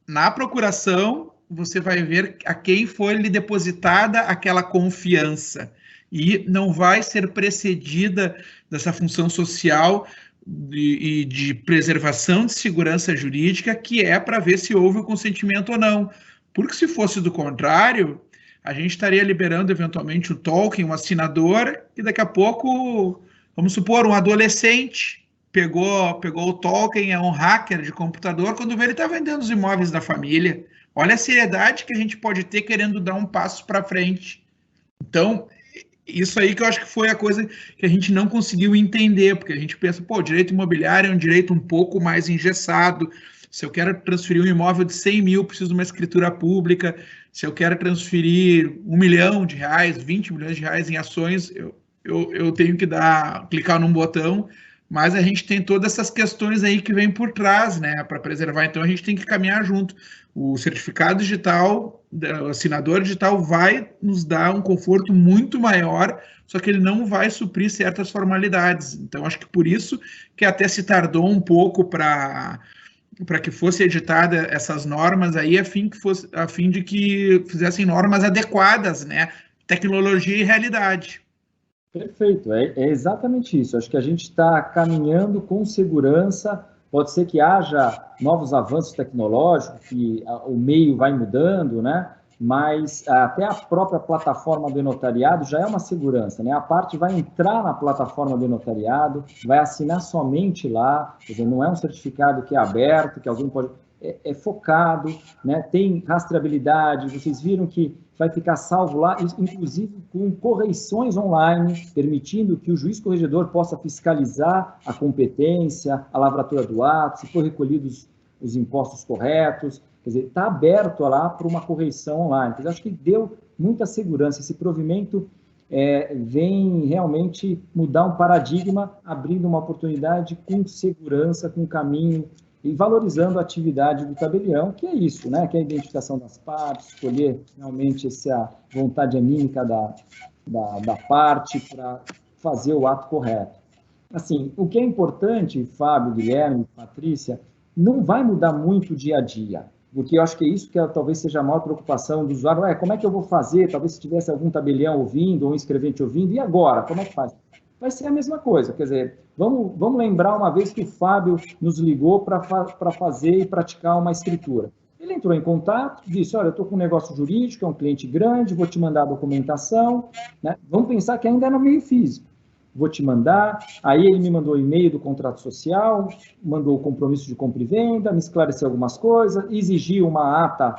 na procuração, você vai ver a quem foi lhe depositada aquela confiança, e não vai ser precedida dessa função social e de preservação de segurança jurídica, que é para ver se houve o consentimento ou não. Porque se fosse do contrário, a gente estaria liberando eventualmente o token, um assinador, e daqui a pouco, vamos supor, um adolescente pegou o token, é um hacker de computador, quando vê ele está vendendo os imóveis da família. Olha a seriedade que a gente pode ter querendo dar um passo para frente. Então, isso aí que eu acho que foi a coisa que a gente não conseguiu entender, porque a gente pensa, o direito imobiliário é um direito um pouco mais engessado. Se eu quero transferir um imóvel de 100 mil, preciso de uma escritura pública. Se eu quero transferir R$1 milhão, 20 milhões de reais em ações, eu tenho que clicar num botão, mas a gente tem todas essas questões aí que vêm por trás, né, para preservar. Então, a gente tem que caminhar junto. O certificado digital, o assinador digital vai nos dar um conforto muito maior, só que ele não vai suprir certas formalidades. Então, acho que por isso que até se tardou um pouco para que fosse editada essas normas aí, a fim de que fizessem normas adequadas, né? Tecnologia e realidade. Perfeito, é exatamente isso. Acho que a gente está caminhando com segurança pode ser que haja novos avanços tecnológicos, que o meio vai mudando, né? Mas até a própria plataforma do notariado já é uma segurança, né? A parte vai entrar na plataforma do notariado, vai assinar somente lá, quer dizer, não é um certificado que é aberto, que alguém pode... É focado, né? Tem rastreabilidade, vocês viram que vai ficar salvo lá, inclusive com correições online, permitindo que o juiz corregedor possa fiscalizar a competência, a lavratura do ato, se for recolhidos os impostos corretos. Quer dizer, está aberto lá para uma correção online. Então, acho que deu muita segurança. Esse provimento vem realmente mudar um paradigma, abrindo uma oportunidade com segurança, com caminho, e valorizando a atividade do tabelião, que é isso, né? Que é a identificação das partes, escolher realmente essa vontade anímica da parte para fazer o ato correto. Assim, o que é importante, Fábio, Guilherme, Patrícia, não vai mudar muito dia a dia, porque eu acho que é isso que talvez seja a maior preocupação do usuário. Como é que eu vou fazer? Talvez se tivesse algum tabelião ouvindo, ou um escrevente ouvindo, e agora? Como é que faz? Vai ser a mesma coisa, quer dizer, vamos lembrar uma vez que o Fábio nos ligou para fazer e praticar uma escritura. Ele entrou em contato, disse, olha, eu estou com um negócio jurídico, é um cliente grande, vou te mandar a documentação, né? Vamos pensar que ainda é no meio físico. Vou te mandar, aí ele me mandou o e-mail do contrato social, mandou o compromisso de compra e venda, me esclareceu algumas coisas, exigiu uma ata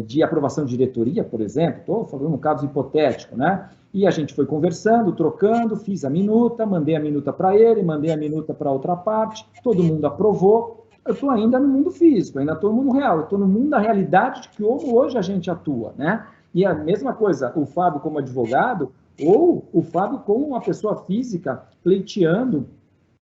de aprovação de diretoria, por exemplo, estou falando um caso hipotético, né? E a gente foi conversando, trocando, fiz a minuta, mandei a minuta para ele, mandei a minuta para outra parte, todo mundo aprovou. Eu estou ainda no mundo físico, ainda estou no mundo real, eu estou no mundo da realidade de que hoje a gente atua, né? E a mesma coisa, o Fábio como advogado, ou o Fábio como uma pessoa física pleiteando,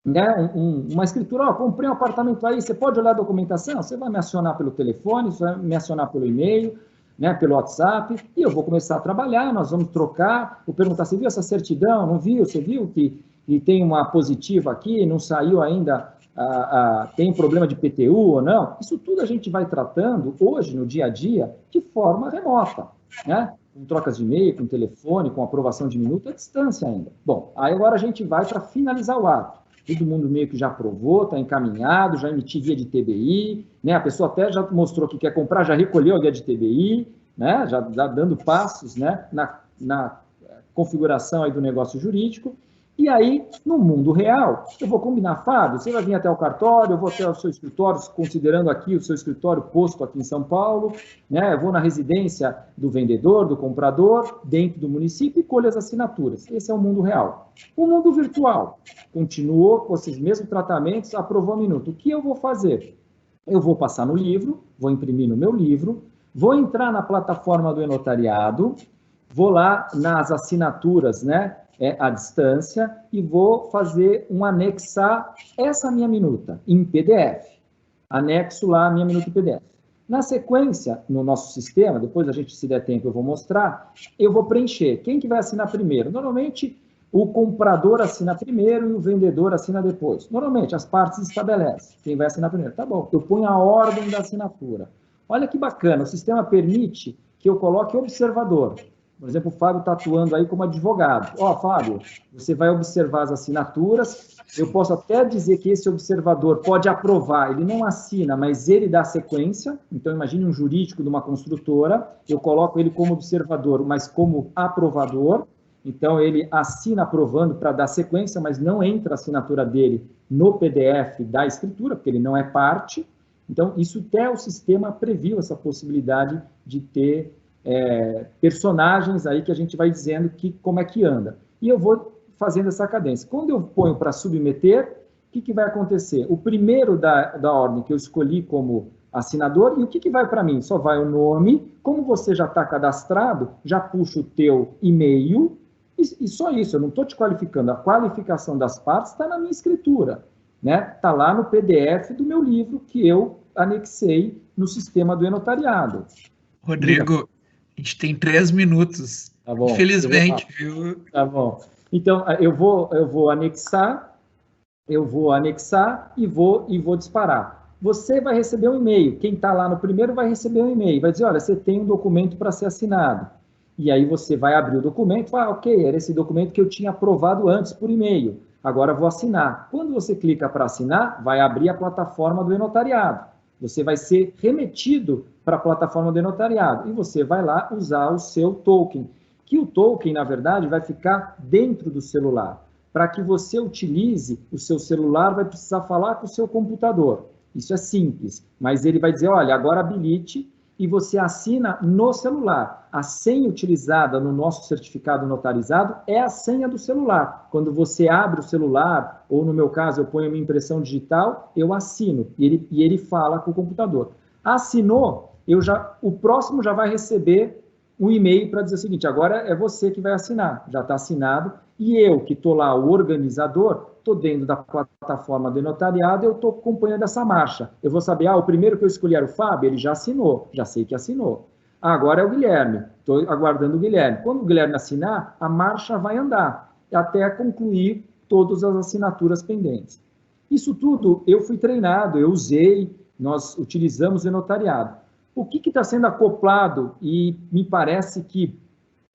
né, uma escritura, comprei um apartamento aí, você pode olhar a documentação? Você vai me acionar pelo telefone, você vai me acionar pelo e-mail, né, pelo WhatsApp, e eu vou começar a trabalhar, nós vamos trocar, vou perguntar, você viu essa certidão? Não viu? Você viu que tem uma positiva aqui, não saiu ainda, tem problema de PTU ou não? Isso tudo a gente vai tratando hoje, no dia a dia, de forma remota, né? Com trocas de e-mail, com telefone, com aprovação de minuto, à distância ainda. Bom, aí agora a gente vai para finalizar o ato. Todo mundo meio que já aprovou, está encaminhado, já emitiu guia de TBI, né? A pessoa até já mostrou que quer comprar, já recolheu a guia de TBI, né? Já dando passos, né? na configuração aí do negócio jurídico. E aí, no mundo real, eu vou combinar, Fábio, você vai vir até o cartório, eu vou até o seu escritório, considerando aqui o seu escritório posto aqui em São Paulo, né? Eu vou na residência do vendedor, do comprador, dentro do município e colho as assinaturas. Esse é o mundo real. O mundo virtual continuou com esses mesmos tratamentos, aprovou a minuta. O que eu vou fazer? Eu vou passar no livro, vou imprimir no meu livro, vou entrar na plataforma do e-notariado, vou lá nas assinaturas, né? À distância, e vou fazer anexar essa minha minuta em PDF. Anexo lá a minha minuta em PDF. Na sequência, no nosso sistema, depois a gente, se der tempo, eu vou mostrar, eu vou preencher. Quem que vai assinar primeiro? Normalmente, o comprador assina primeiro e o vendedor assina depois. Normalmente, as partes estabelecem. Quem vai assinar primeiro? Tá bom, eu ponho a ordem da assinatura. Olha que bacana, o sistema permite que eu coloque observador. Por exemplo, o Fábio está atuando aí como advogado. Fábio, você vai observar as assinaturas, eu posso até dizer que esse observador pode aprovar, ele não assina, mas ele dá sequência. Então, imagine um jurídico de uma construtora, eu coloco ele como observador, mas como aprovador. Então, ele assina aprovando para dar sequência, mas não entra a assinatura dele no PDF da escritura, porque ele não é parte. Então, isso até o sistema previu essa possibilidade de ter personagens aí que a gente vai dizendo como é que anda. E eu vou fazendo essa cadência. Quando eu ponho para submeter, o que vai acontecer? O primeiro da ordem que eu escolhi como assinador, e o que vai para mim? Só vai o nome, como você já está cadastrado, já puxa o teu e-mail, e só isso, eu não estou te qualificando. A qualificação das partes está na minha escritura, né? Está lá no PDF do meu livro que eu anexei no sistema do e-notariado. Rodrigo, a gente tem 3 minutos. Tá bom. Infelizmente, viu? Tá bom. Então, eu vou anexar e vou disparar. Você vai receber um e-mail. Quem está lá no primeiro vai receber um e-mail. Vai dizer, olha, você tem um documento para ser assinado. E aí você vai abrir o documento e falar, ok, era esse documento que eu tinha aprovado antes por e-mail. agora vou assinar. Quando você clica para assinar, vai abrir a plataforma do e-notariado. Você vai ser remetido para a plataforma do e-notariado e você vai lá usar o seu token, que o token, na verdade, vai ficar dentro do celular. Para que você utilize o seu celular, vai precisar falar com o seu computador. Isso é simples, mas ele vai dizer, olha, agora habilite e você assina no celular. A senha utilizada no nosso certificado notarizado é a senha do celular. Quando você abre o celular, ou no meu caso, eu ponho minha impressão digital, eu assino e ele fala com o computador. Assinou, o próximo já vai receber um e-mail para dizer o seguinte, agora é você que vai assinar, já está assinado, e eu, que estou lá, o organizador, estou dentro da plataforma do notariado, eu estou acompanhando essa marcha. Eu vou saber, o primeiro que eu escolhi era o Fábio, ele já assinou, já sei que assinou. Agora é o Guilherme, estou aguardando o Guilherme. Quando o Guilherme assinar, a marcha vai andar, até concluir todas as assinaturas pendentes. Isso tudo eu fui treinado, eu usei, nós utilizamos o notariado. O que está sendo acoplado, e me parece que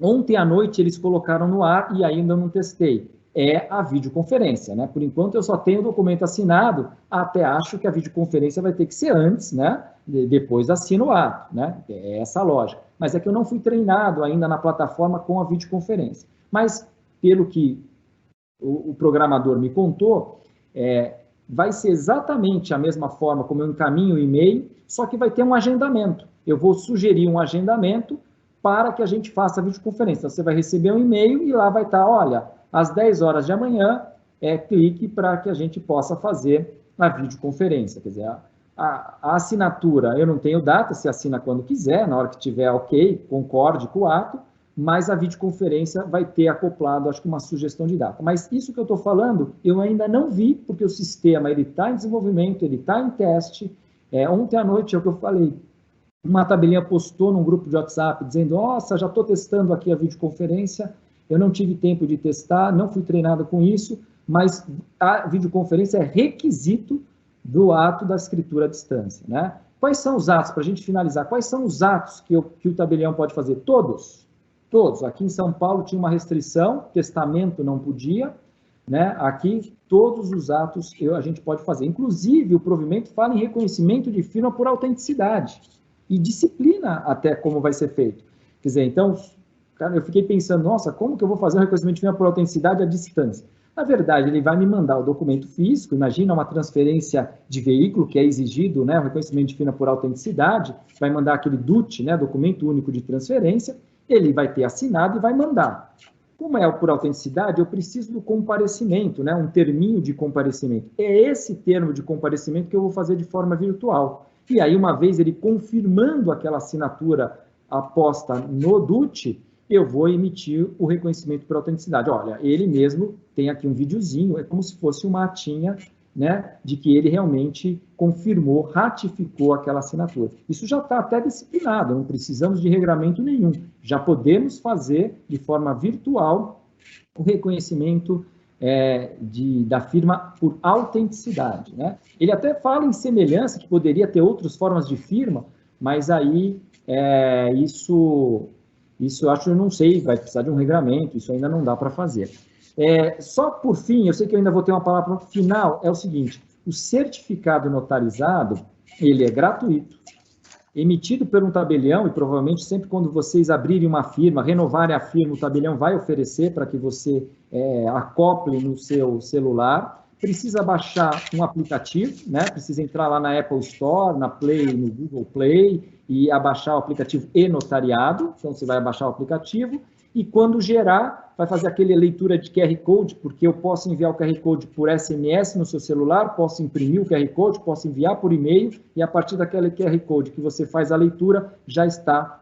ontem à noite eles colocaram no ar e ainda não testei, é a videoconferência, né? Por enquanto eu só tenho o documento assinado, até acho que a videoconferência vai ter que ser antes, né? Depois assino o ato, né? É essa a lógica. Mas é que eu não fui treinado ainda na plataforma com a videoconferência. Mas, pelo que o programador me contou, vai ser exatamente a mesma forma como eu encaminho o e-mail, só que vai ter um agendamento. Eu vou sugerir um agendamento para que a gente faça a videoconferência. Você vai receber um e-mail e lá vai estar, olha, às 10 horas de amanhã, clique para que a gente possa fazer a videoconferência. Quer dizer, a assinatura, eu não tenho data, você assina quando quiser, na hora que tiver ok, concorde com o ato, mas a videoconferência vai ter acoplado, acho que uma sugestão de data. Mas isso que eu estou falando, eu ainda não vi, porque o sistema está em desenvolvimento, ele está em teste. Ontem à noite, é o que eu falei, uma tabelinha postou num grupo de WhatsApp, dizendo, nossa, já estou testando aqui a videoconferência, eu não tive tempo de testar, não fui treinado com isso, mas a videoconferência é requisito do ato da escritura à distância, né? Quais são os atos, para a gente finalizar, quais são os atos que o tabelião pode fazer? Todos. Aqui em São Paulo tinha uma restrição, testamento não podia, né? Aqui todos os atos a gente pode fazer. Inclusive o provimento fala em reconhecimento de firma por autenticidade e disciplina até como vai ser feito. Quer dizer, então, cara, eu fiquei pensando, nossa, como que eu vou fazer um reconhecimento de firma por autenticidade à distância? Na verdade, ele vai me mandar o documento físico, imagina uma transferência de veículo que é exigido, né, o reconhecimento de firma por autenticidade, vai mandar aquele DUT, né, documento único de transferência, ele vai ter assinado e vai mandar. Como é por autenticidade, eu preciso do comparecimento, né, um terminho de comparecimento. É esse termo de comparecimento que eu vou fazer de forma virtual. E aí, uma vez ele confirmando aquela assinatura aposta no DUT, eu vou emitir o reconhecimento por autenticidade. Olha, ele mesmo tem aqui um videozinho, é como se fosse uma atinha, né, de que ele realmente confirmou, ratificou aquela assinatura. Isso já está até disciplinado, não precisamos de regramento nenhum. Já podemos fazer de forma virtual o reconhecimento da firma por autenticidade, né? Ele até fala em semelhança, que poderia ter outras formas de firma, mas aí isso eu acho, eu não sei, vai precisar de um regramento, isso ainda não dá para fazer. Só por fim, eu sei que eu ainda vou ter uma palavra final, é o seguinte, o certificado notarizado, ele é gratuito, emitido por um tabelião, e provavelmente sempre quando vocês abrirem uma firma, renovarem a firma, o tabelião vai oferecer para que você acople no seu celular, precisa baixar um aplicativo, né? Precisa entrar lá na Apple Store, na Play, no Google Play, e abaixar o aplicativo e-notariado, então você vai abaixar o aplicativo, e quando gerar, vai fazer aquele leitura de QR Code, porque eu posso enviar o QR Code por SMS no seu celular, posso imprimir o QR Code, posso enviar por e-mail, e a partir daquele QR Code que você faz a leitura, já está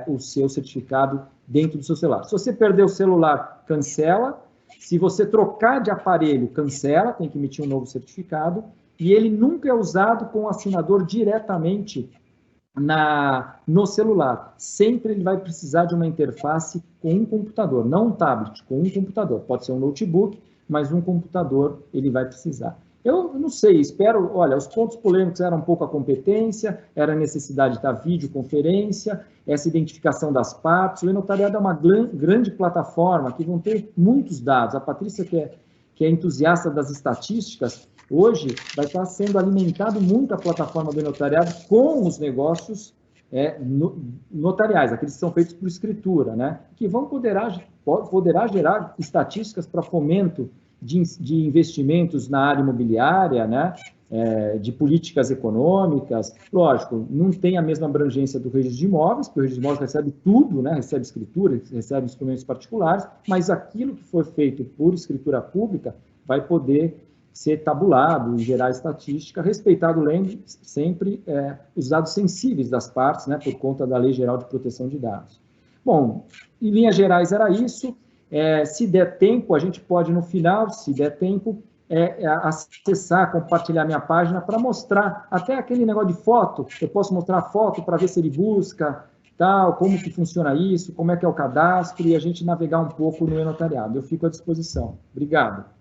o seu certificado dentro do seu celular. Se você perder o celular, cancela. Se você trocar de aparelho, cancela, tem que emitir um novo certificado, e ele nunca é usado com o assinador diretamente no celular. Sempre ele vai precisar de uma interface com um computador, não um tablet, com um computador. Pode ser um notebook, mas um computador ele vai precisar. Eu não sei, espero, olha, os pontos polêmicos eram um pouco a competência, era a necessidade da videoconferência, essa identificação das partes. O e-notariado é uma grande plataforma que vão ter muitos dados. A Patrícia, que que é entusiasta das estatísticas, hoje vai estar sendo alimentado muito a plataforma do notariado com os negócios notariais, aqueles que são feitos por escritura, né? Que poderá gerar estatísticas para fomento de investimentos na área imobiliária, né? De políticas econômicas. Lógico, não tem a mesma abrangência do registro de imóveis, porque o registro de imóveis recebe tudo, né? Recebe escritura, recebe instrumentos particulares, mas aquilo que for feito por escritura pública vai poder ser tabulado e gerar estatística, respeitado sempre os dados sensíveis das partes, né? Por conta da Lei Geral de Proteção de Dados. Bom, em linhas gerais era isso. Se der tempo, a gente pode, no final, se der tempo, acessar, compartilhar minha página para mostrar até aquele negócio de foto. Eu posso mostrar a foto para ver se ele busca, tal, como que funciona isso, como é que é o cadastro, e a gente navegar um pouco no e-notariado. Eu fico à disposição. Obrigado.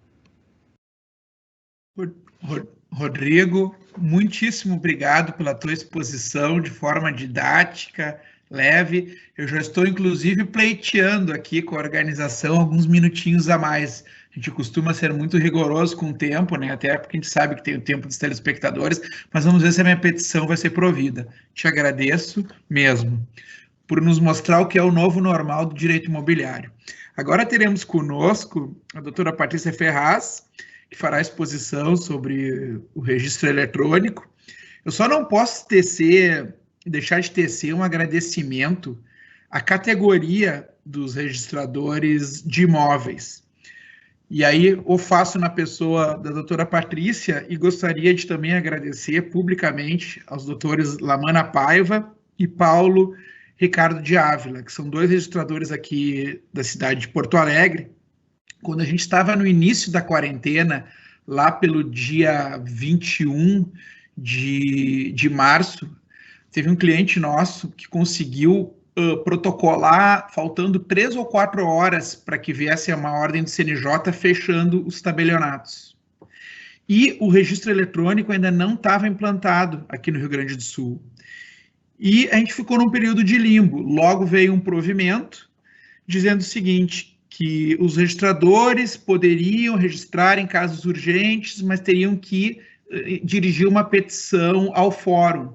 Rodrigo, muitíssimo obrigado pela tua exposição de forma didática, leve. Eu já estou, inclusive, pleiteando aqui com a organização alguns minutinhos a mais. A gente costuma ser muito rigoroso com o tempo, né? Até porque a gente sabe que tem o tempo dos telespectadores, mas vamos ver se a minha petição vai ser provida. Te agradeço mesmo por nos mostrar o que é o novo normal do direito imobiliário. Agora teremos conosco a doutora Patrícia Ferraz, que fará a exposição sobre o registro eletrônico. Eu só não posso deixar de tecer um agradecimento à categoria dos registradores de imóveis. E aí eu faço na pessoa da doutora Patrícia e gostaria de também agradecer publicamente aos doutores Lamana Paiva e Paulo Ricardo de Ávila, que são 2 registradores aqui da cidade de Porto Alegre. Quando a gente estava no início da quarentena, lá pelo dia 21 de março, teve um cliente nosso que conseguiu protocolar, faltando 3 ou 4 horas para que viesse uma ordem do CNJ fechando os tabelionatos. E o registro eletrônico ainda não estava implantado aqui no Rio Grande do Sul. E a gente ficou num período de limbo. Logo veio um provimento dizendo o seguinte, que os registradores poderiam registrar em casos urgentes, mas teriam que dirigir uma petição ao fórum.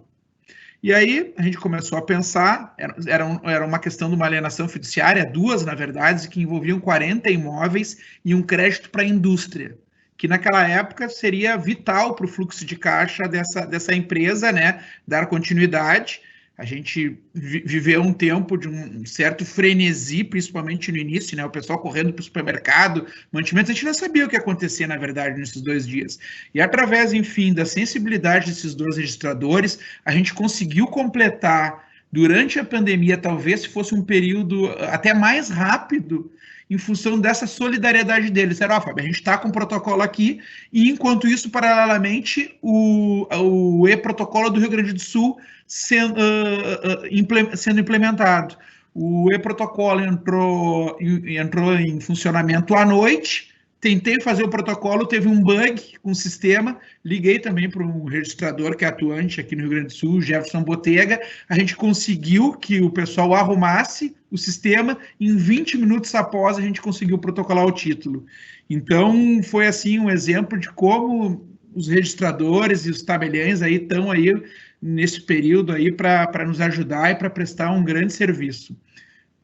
E aí a gente começou a pensar, era uma questão de uma alienação fiduciária, 2, na verdade, que envolviam 40 imóveis e um crédito para a indústria, que naquela época seria vital para o fluxo de caixa dessa empresa, né, dar continuidade. A gente viveu um tempo de um certo frenesi, principalmente no início, né? O pessoal correndo para o supermercado, mantimentos, a gente não sabia o que acontecia, na verdade, nesses 2 dias. E através, enfim, da sensibilidade desses 2 registradores, a gente conseguiu completar, durante a pandemia, talvez se fosse um período até mais rápido, em função dessa solidariedade deles. Era, Fábio, a gente está com o protocolo aqui, e enquanto isso, paralelamente, o e-protocolo do Rio Grande do Sul sendo implementado. O e-protocolo entrou em funcionamento à noite, tentei fazer o protocolo, teve um bug com o sistema, liguei também para um registrador que é atuante aqui no Rio Grande do Sul, Jefferson Botega, a gente conseguiu que o pessoal arrumasse o sistema, em 20 minutos após a gente conseguiu protocolar o título. Então, foi assim um exemplo de como os registradores e os tabeliães aí estão aí nesse período aí para nos ajudar e para prestar um grande serviço.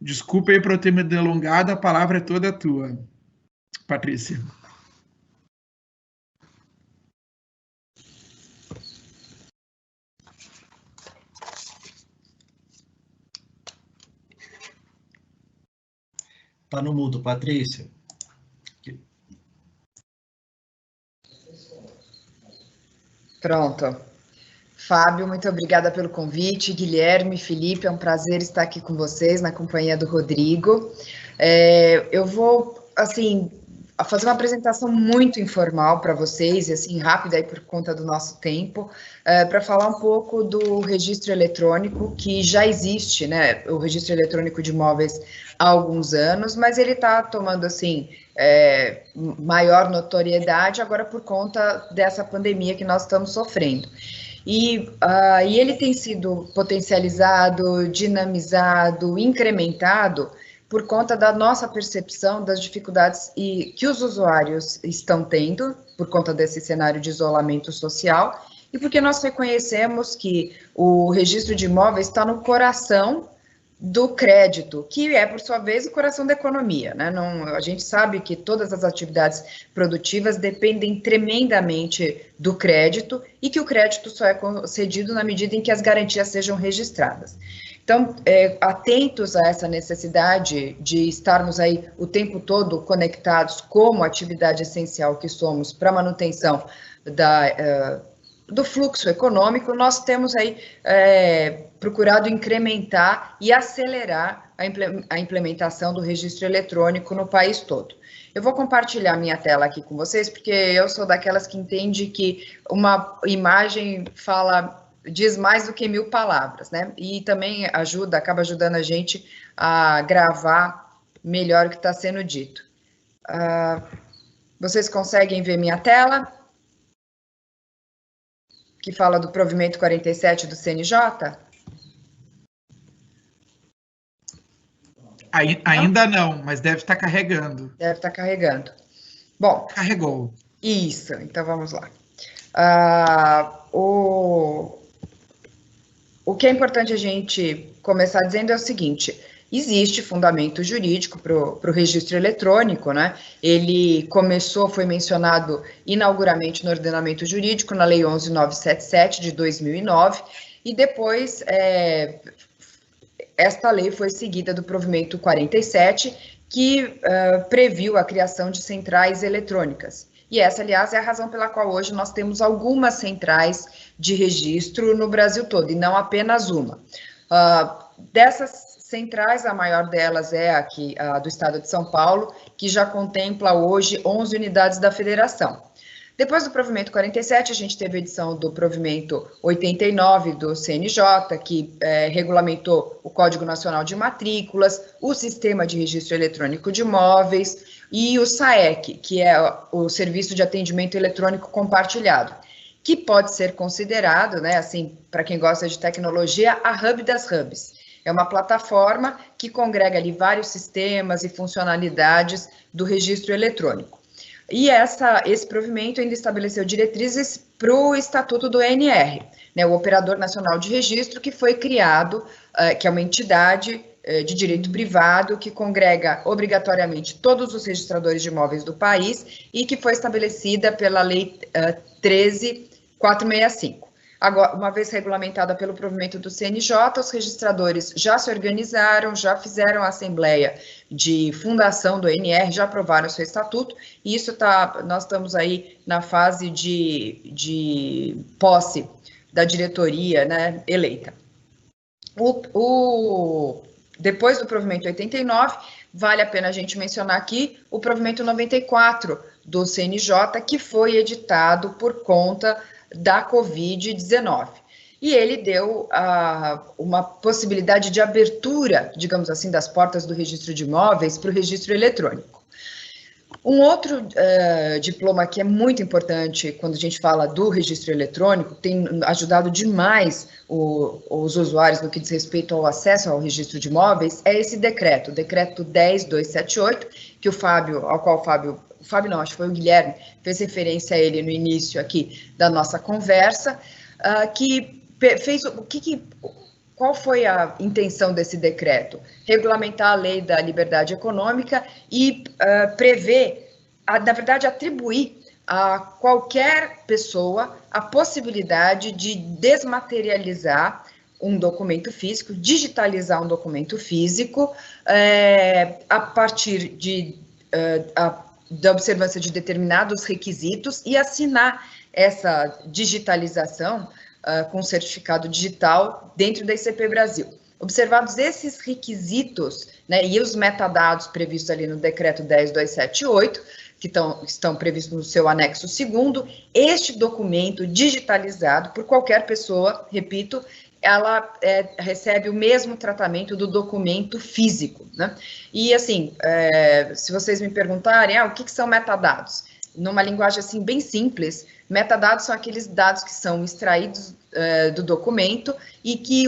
Desculpa aí por eu ter me delongado, a palavra é toda tua, Patrícia. Está no mudo, Patrícia. Pronto. Fábio, muito obrigada pelo convite. Guilherme, Felipe, é um prazer estar aqui com vocês, na companhia do Rodrigo. Eu vou, assim, fazer uma apresentação muito informal para vocês, e assim, rápida aí por conta do nosso tempo, para falar um pouco do registro eletrônico, que já existe, né, o registro eletrônico de imóveis há alguns anos, mas ele está tomando, assim, maior notoriedade agora por conta dessa pandemia que nós estamos sofrendo. E ele tem sido potencializado, dinamizado, incrementado por conta da nossa percepção das dificuldades que os usuários estão tendo, por conta desse cenário de isolamento social, e porque nós reconhecemos que o registro de imóveis está no coração do crédito, que é, por sua vez, o coração da economia, né? A gente sabe que todas as atividades produtivas dependem tremendamente do crédito e que o crédito só é concedido na medida em que as garantias sejam registradas. Então, atentos a essa necessidade de estarmos aí o tempo todo conectados como atividade essencial que somos para a manutenção do fluxo econômico, nós temos aí procurado incrementar e acelerar a implementação do registro eletrônico no país todo. Eu vou compartilhar minha tela aqui com vocês, porque eu sou daquelas que entende que uma imagem diz mais do que 1000 palavras, né? E também acaba ajudando a gente a gravar melhor o que está sendo dito. Vocês conseguem ver minha tela? Que fala do provimento 47 do CNJ? Ainda não, mas deve estar carregando. Deve estar carregando. Bom. Carregou. Isso, então vamos lá. O que é importante a gente começar dizendo é o seguinte: existe fundamento jurídico para o registro eletrônico, né? Ele foi mencionado inauguralmente no ordenamento jurídico, na Lei 11.977 de 2009, e depois esta lei foi seguida do provimento 47, que previu a criação de centrais eletrônicas. E essa, aliás, é a razão pela qual hoje nós temos algumas centrais de registro no Brasil todo, e não apenas uma. Dessas centrais, a maior delas é aqui, a do estado de São Paulo, que já contempla hoje 11 unidades da federação. Depois do provimento 47, a gente teve a edição do provimento 89 do CNJ, que regulamentou o Código Nacional de Matrículas, o Sistema de Registro Eletrônico de Imóveis e o SAEC, que é o Serviço de Atendimento Eletrônico Compartilhado, que pode ser considerado, né, assim, para quem gosta de tecnologia, a hub das hubs. É uma plataforma que congrega ali vários sistemas e funcionalidades do registro eletrônico. E esse provimento ainda estabeleceu diretrizes para o Estatuto do ENR, né, o Operador Nacional de Registro, que foi criado, que é uma entidade de direito privado que congrega obrigatoriamente todos os registradores de imóveis do país e que foi estabelecida pela Lei 13.465. Agora, uma vez regulamentada pelo provimento do CNJ, os registradores já se organizaram, já fizeram a assembleia de fundação do ENR, já aprovaram o seu estatuto, e isso nós estamos aí na fase de posse da diretoria, né, eleita. Depois do provimento 89, vale a pena a gente mencionar aqui o provimento 94 do CNJ, que foi editado por conta da Covid-19. E ele deu uma possibilidade de abertura, digamos assim, das portas do registro de imóveis para o registro eletrônico. Um outro diploma que é muito importante quando a gente fala do registro eletrônico, tem ajudado demais os usuários no que diz respeito ao acesso ao registro de imóveis, é esse decreto, o decreto 10.278, que ao qual o Fábio não, acho que foi o Guilherme, fez referência a ele no início aqui da nossa conversa, que fez qual foi a intenção desse decreto? Regulamentar a lei da liberdade econômica e prever, na verdade, atribuir a qualquer pessoa a possibilidade de desmaterializar um documento físico, digitalizar um documento físico, a partir da observância de determinados requisitos e assinar essa digitalização com certificado digital dentro da ICP Brasil. Observados esses requisitos, né, e os metadados previstos ali no decreto 10.278, que estão previstos no seu anexo 2º, este documento digitalizado por qualquer pessoa, repito, ela recebe o mesmo tratamento do documento físico, né? E assim, se vocês me perguntarem, o que são metadados? Numa linguagem assim bem simples, metadados são aqueles dados que são extraídos do documento e que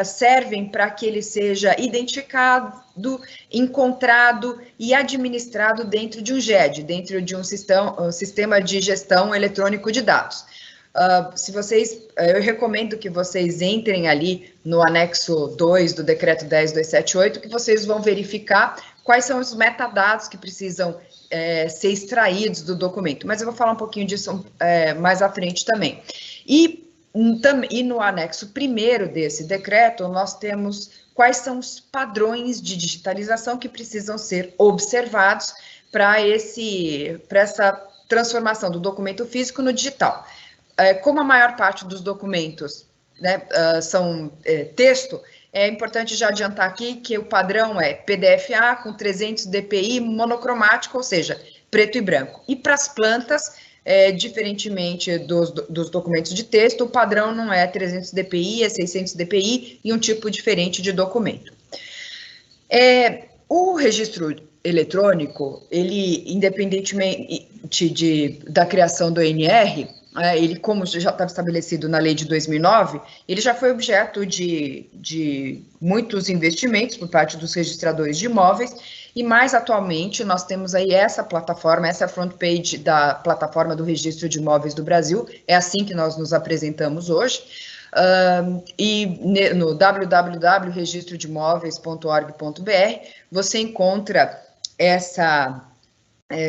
servem para que ele seja identificado, encontrado e administrado dentro de um GED, dentro de um sistema de gestão eletrônico de dados. Eu recomendo que vocês entrem ali no anexo 2 do decreto 10.278, que vocês vão verificar quais são os metadados que precisam ser extraídos do documento, mas eu vou falar um pouquinho disso mais à frente também. E no anexo 1º desse decreto, nós temos quais são os padrões de digitalização que precisam ser observados para essa transformação do documento físico no digital. Como a maior parte dos documentos, né, são texto, é importante já adiantar aqui que o padrão é PDF-A com 300 dpi monocromático, ou seja, preto e branco. E para as plantas, diferentemente dos documentos de texto, o padrão não é 300 dpi, é 600 dpi e um tipo diferente de documento. O registro eletrônico, ele, independentemente da criação do ENR, ele, como já estava estabelecido na lei de 2009, ele já foi objeto de muitos investimentos por parte dos registradores de imóveis, e mais atualmente nós temos aí essa plataforma, essa front page da plataforma do Registro de Imóveis do Brasil, é assim que nós nos apresentamos hoje, e no www.registrodeimóveis.org.br você encontra essa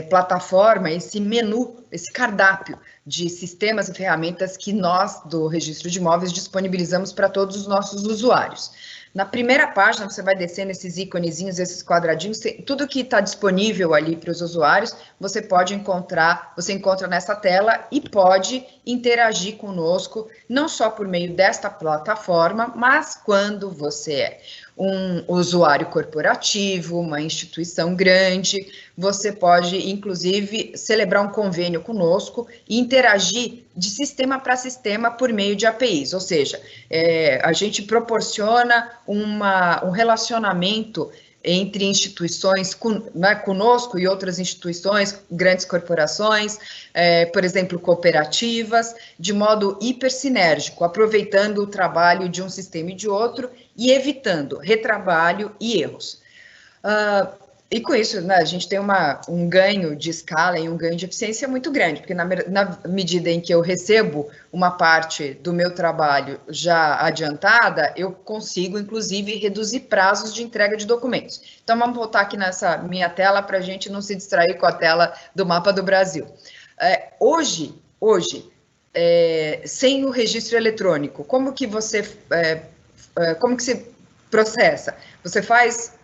plataforma, esse menu, esse cardápio de sistemas e ferramentas que nós, do Registro de Imóveis, disponibilizamos para todos os nossos usuários. Na primeira página, você vai descendo esses íconezinhos, esses quadradinhos, tudo que está disponível ali para os usuários, você encontra nessa tela e pode interagir conosco, não só por meio desta plataforma, mas quando você é um usuário corporativo, uma instituição grande, você pode, inclusive, celebrar um convênio conosco e interagir de sistema para sistema por meio de APIs, ou seja, a gente proporciona um relacionamento entre instituições conosco e outras instituições, grandes corporações, por exemplo, cooperativas, de modo hipersinérgico, aproveitando o trabalho de um sistema e de outro e evitando retrabalho e erros. E com isso, né, a gente tem um ganho de escala e um ganho de eficiência muito grande, porque na medida em que eu recebo uma parte do meu trabalho já adiantada, eu consigo, inclusive, reduzir prazos de entrega de documentos. Então, vamos voltar aqui nessa minha tela para a gente não se distrair com a tela do mapa do Brasil. Hoje, sem o registro eletrônico, como que você processa? Você faz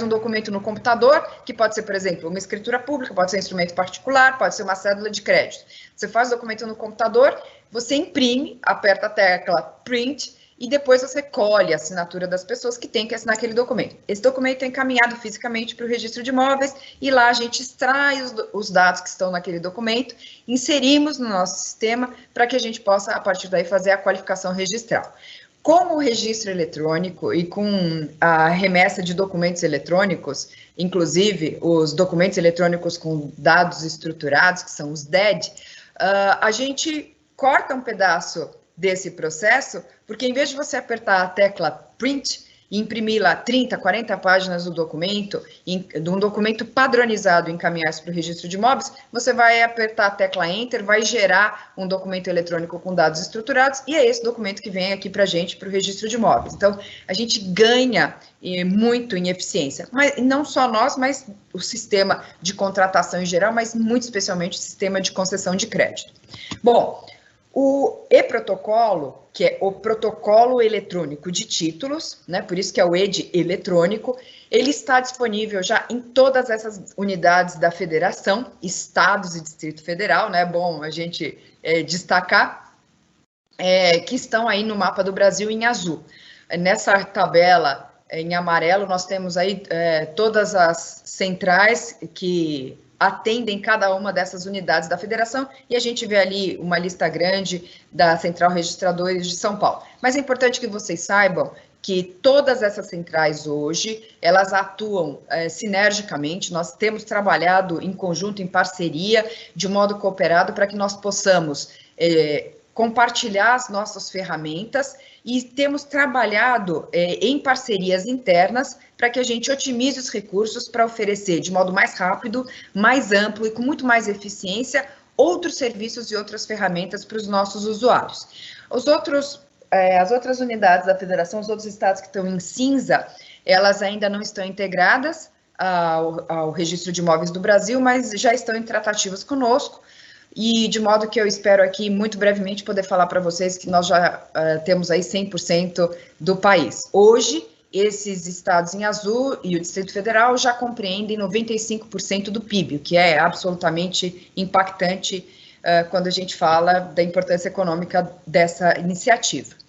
um documento no computador, que pode ser, por exemplo, uma escritura pública, pode ser um instrumento particular, pode ser uma cédula de crédito. Você faz o documento no computador, você imprime, aperta a tecla print, e depois você colhe a assinatura das pessoas que têm que assinar aquele documento. Esse documento é encaminhado fisicamente para o registro de imóveis, e lá a gente extrai os dados que estão naquele documento, inserimos no nosso sistema, para que a gente possa, a partir daí, fazer a qualificação registral. Com o registro eletrônico e com a remessa de documentos eletrônicos, inclusive os documentos eletrônicos com dados estruturados, que são os DED, a gente corta um pedaço desse processo, porque em vez de você apertar a tecla print e imprimir lá 30, 40 páginas do documento, de um documento padronizado e encaminhar-se para o registro de imóveis, você vai apertar a tecla Enter, vai gerar um documento eletrônico com dados estruturados, e é esse documento que vem aqui para a gente, para o registro de imóveis. Então, a gente ganha muito em eficiência, mas não só nós, mas o sistema de contratação em geral, mas muito especialmente o sistema de concessão de crédito. Bom, o e-protocolo, que é o protocolo eletrônico de títulos, né, por isso que é o ED eletrônico, ele está disponível já em todas essas unidades da federação, estados e Distrito Federal, né, é bom a gente destacar, que estão aí no mapa do Brasil em azul. Nessa tabela em amarelo, nós temos aí todas as centrais que atendem cada uma dessas unidades da federação, e a gente vê ali uma lista grande da Central Registradores de São Paulo. Mas é importante que vocês saibam que todas essas centrais hoje, elas atuam sinergicamente, nós temos trabalhado em conjunto, em parceria, de modo cooperado, para que nós possamos compartilhar as nossas ferramentas e temos trabalhado em parcerias internas para que a gente otimize os recursos para oferecer de modo mais rápido, mais amplo e com muito mais eficiência outros serviços e outras ferramentas para os nossos usuários. As outras unidades da federação, os outros estados que estão em cinza, elas ainda não estão integradas ao Registro de Imóveis do Brasil, mas já estão em tratativas conosco, e de modo que eu espero aqui, muito brevemente, poder falar para vocês que nós já temos aí 100% do país. Hoje, esses estados em azul e o Distrito Federal já compreendem 95% do PIB, o que é absolutamente impactante quando a gente fala da importância econômica dessa iniciativa.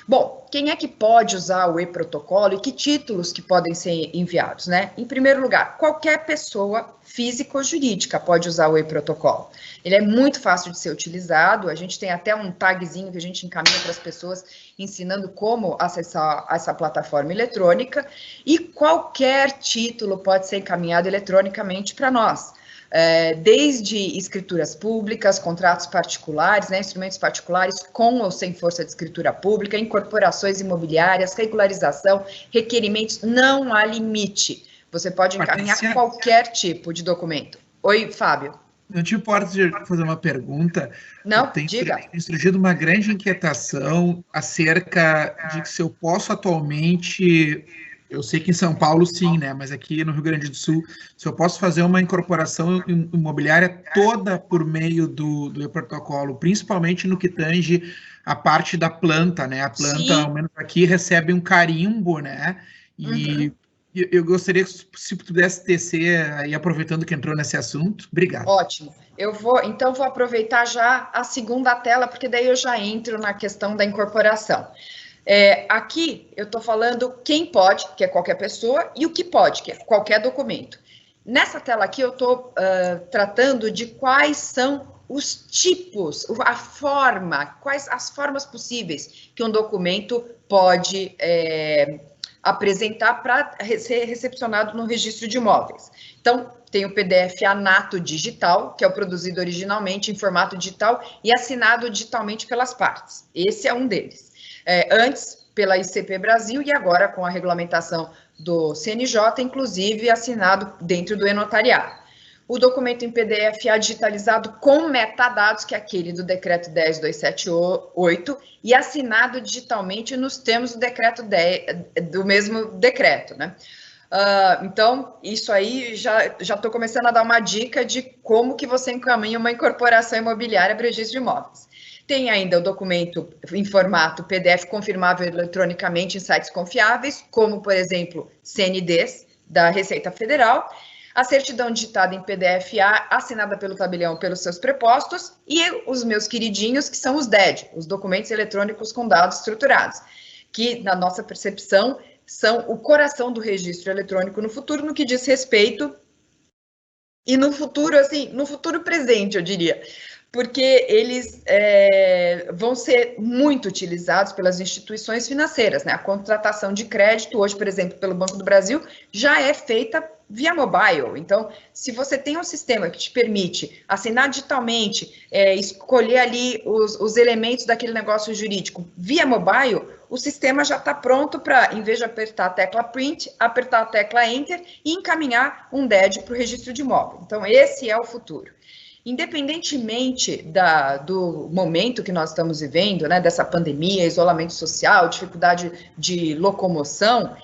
Bom, quem é que pode usar o e-protocolo e que títulos que podem ser enviados, né? Em primeiro lugar, qualquer pessoa física ou jurídica pode usar o e-protocolo. Ele é muito fácil de ser utilizado, a gente tem até um tagzinho que a gente encaminha para as pessoas ensinando como acessar essa plataforma eletrônica, e qualquer título pode ser encaminhado eletronicamente para nós. Desde escrituras públicas, contratos particulares, né, instrumentos particulares com ou sem força de escritura pública, incorporações imobiliárias, regularização, requerimentos, não há limite. Você pode encaminhar qualquer tipo de documento. Oi, Fábio. Não te importa de fazer uma pergunta? Não, diga. Tem surgido uma grande inquietação acerca de que se eu posso atualmente... Eu sei que em São Paulo sim, né? Mas aqui no Rio Grande do Sul, se eu posso fazer uma incorporação imobiliária toda por meio do e-protocolo, principalmente no que tange a parte da planta, né? A planta, sim, ao menos aqui, recebe um carimbo, né? E eu gostaria que se pudesse tecer aí, aproveitando que entrou nesse assunto. Obrigado. Ótimo. Então vou aproveitar já a segunda tela, porque daí eu já entro na questão da incorporação. Aqui eu estou falando quem pode, que é qualquer pessoa, e o que pode, que é qualquer documento. Nessa tela aqui eu estou tratando de quais são os tipos, quais as formas possíveis que um documento pode apresentar para ser recepcionado no registro de imóveis. Então, tem o PDF Anato Digital, que é o produzido originalmente em formato digital e assinado digitalmente pelas partes. Esse é um deles. Antes pela ICP Brasil e agora com a regulamentação do CNJ, inclusive assinado dentro do e-notariado. O documento em PDF digitalizado com metadados, que é aquele do decreto 10.278, e assinado digitalmente nos termos do decreto do mesmo decreto, né? Então, isso aí, já estou começando a dar uma dica de como que você encaminha uma incorporação imobiliária para registro de imóveis. Tem ainda o documento em formato PDF confirmável eletronicamente em sites confiáveis, como, por exemplo, CNDs da Receita Federal, a certidão digitada em PDF-A, assinada pelo tabelião pelos seus prepostos, e os meus queridinhos, que são os DED, os documentos eletrônicos com dados estruturados, que, na nossa percepção, são o coração do registro eletrônico no futuro, no que diz respeito, e no futuro, assim, no futuro presente, eu diria, porque eles vão ser muito utilizados pelas instituições financeiras, né? A contratação de crédito hoje, por exemplo, pelo Banco do Brasil, já é feita via mobile. Então, se você tem um sistema que te permite assinar digitalmente, escolher ali os elementos daquele negócio jurídico via mobile, o sistema já está pronto para, em vez de apertar a tecla print, apertar a tecla enter e encaminhar um DED para o registro de imóvel. Então, esse é o futuro. Independentemente do momento que nós estamos vivendo, né, dessa pandemia, isolamento social, dificuldade de locomoção,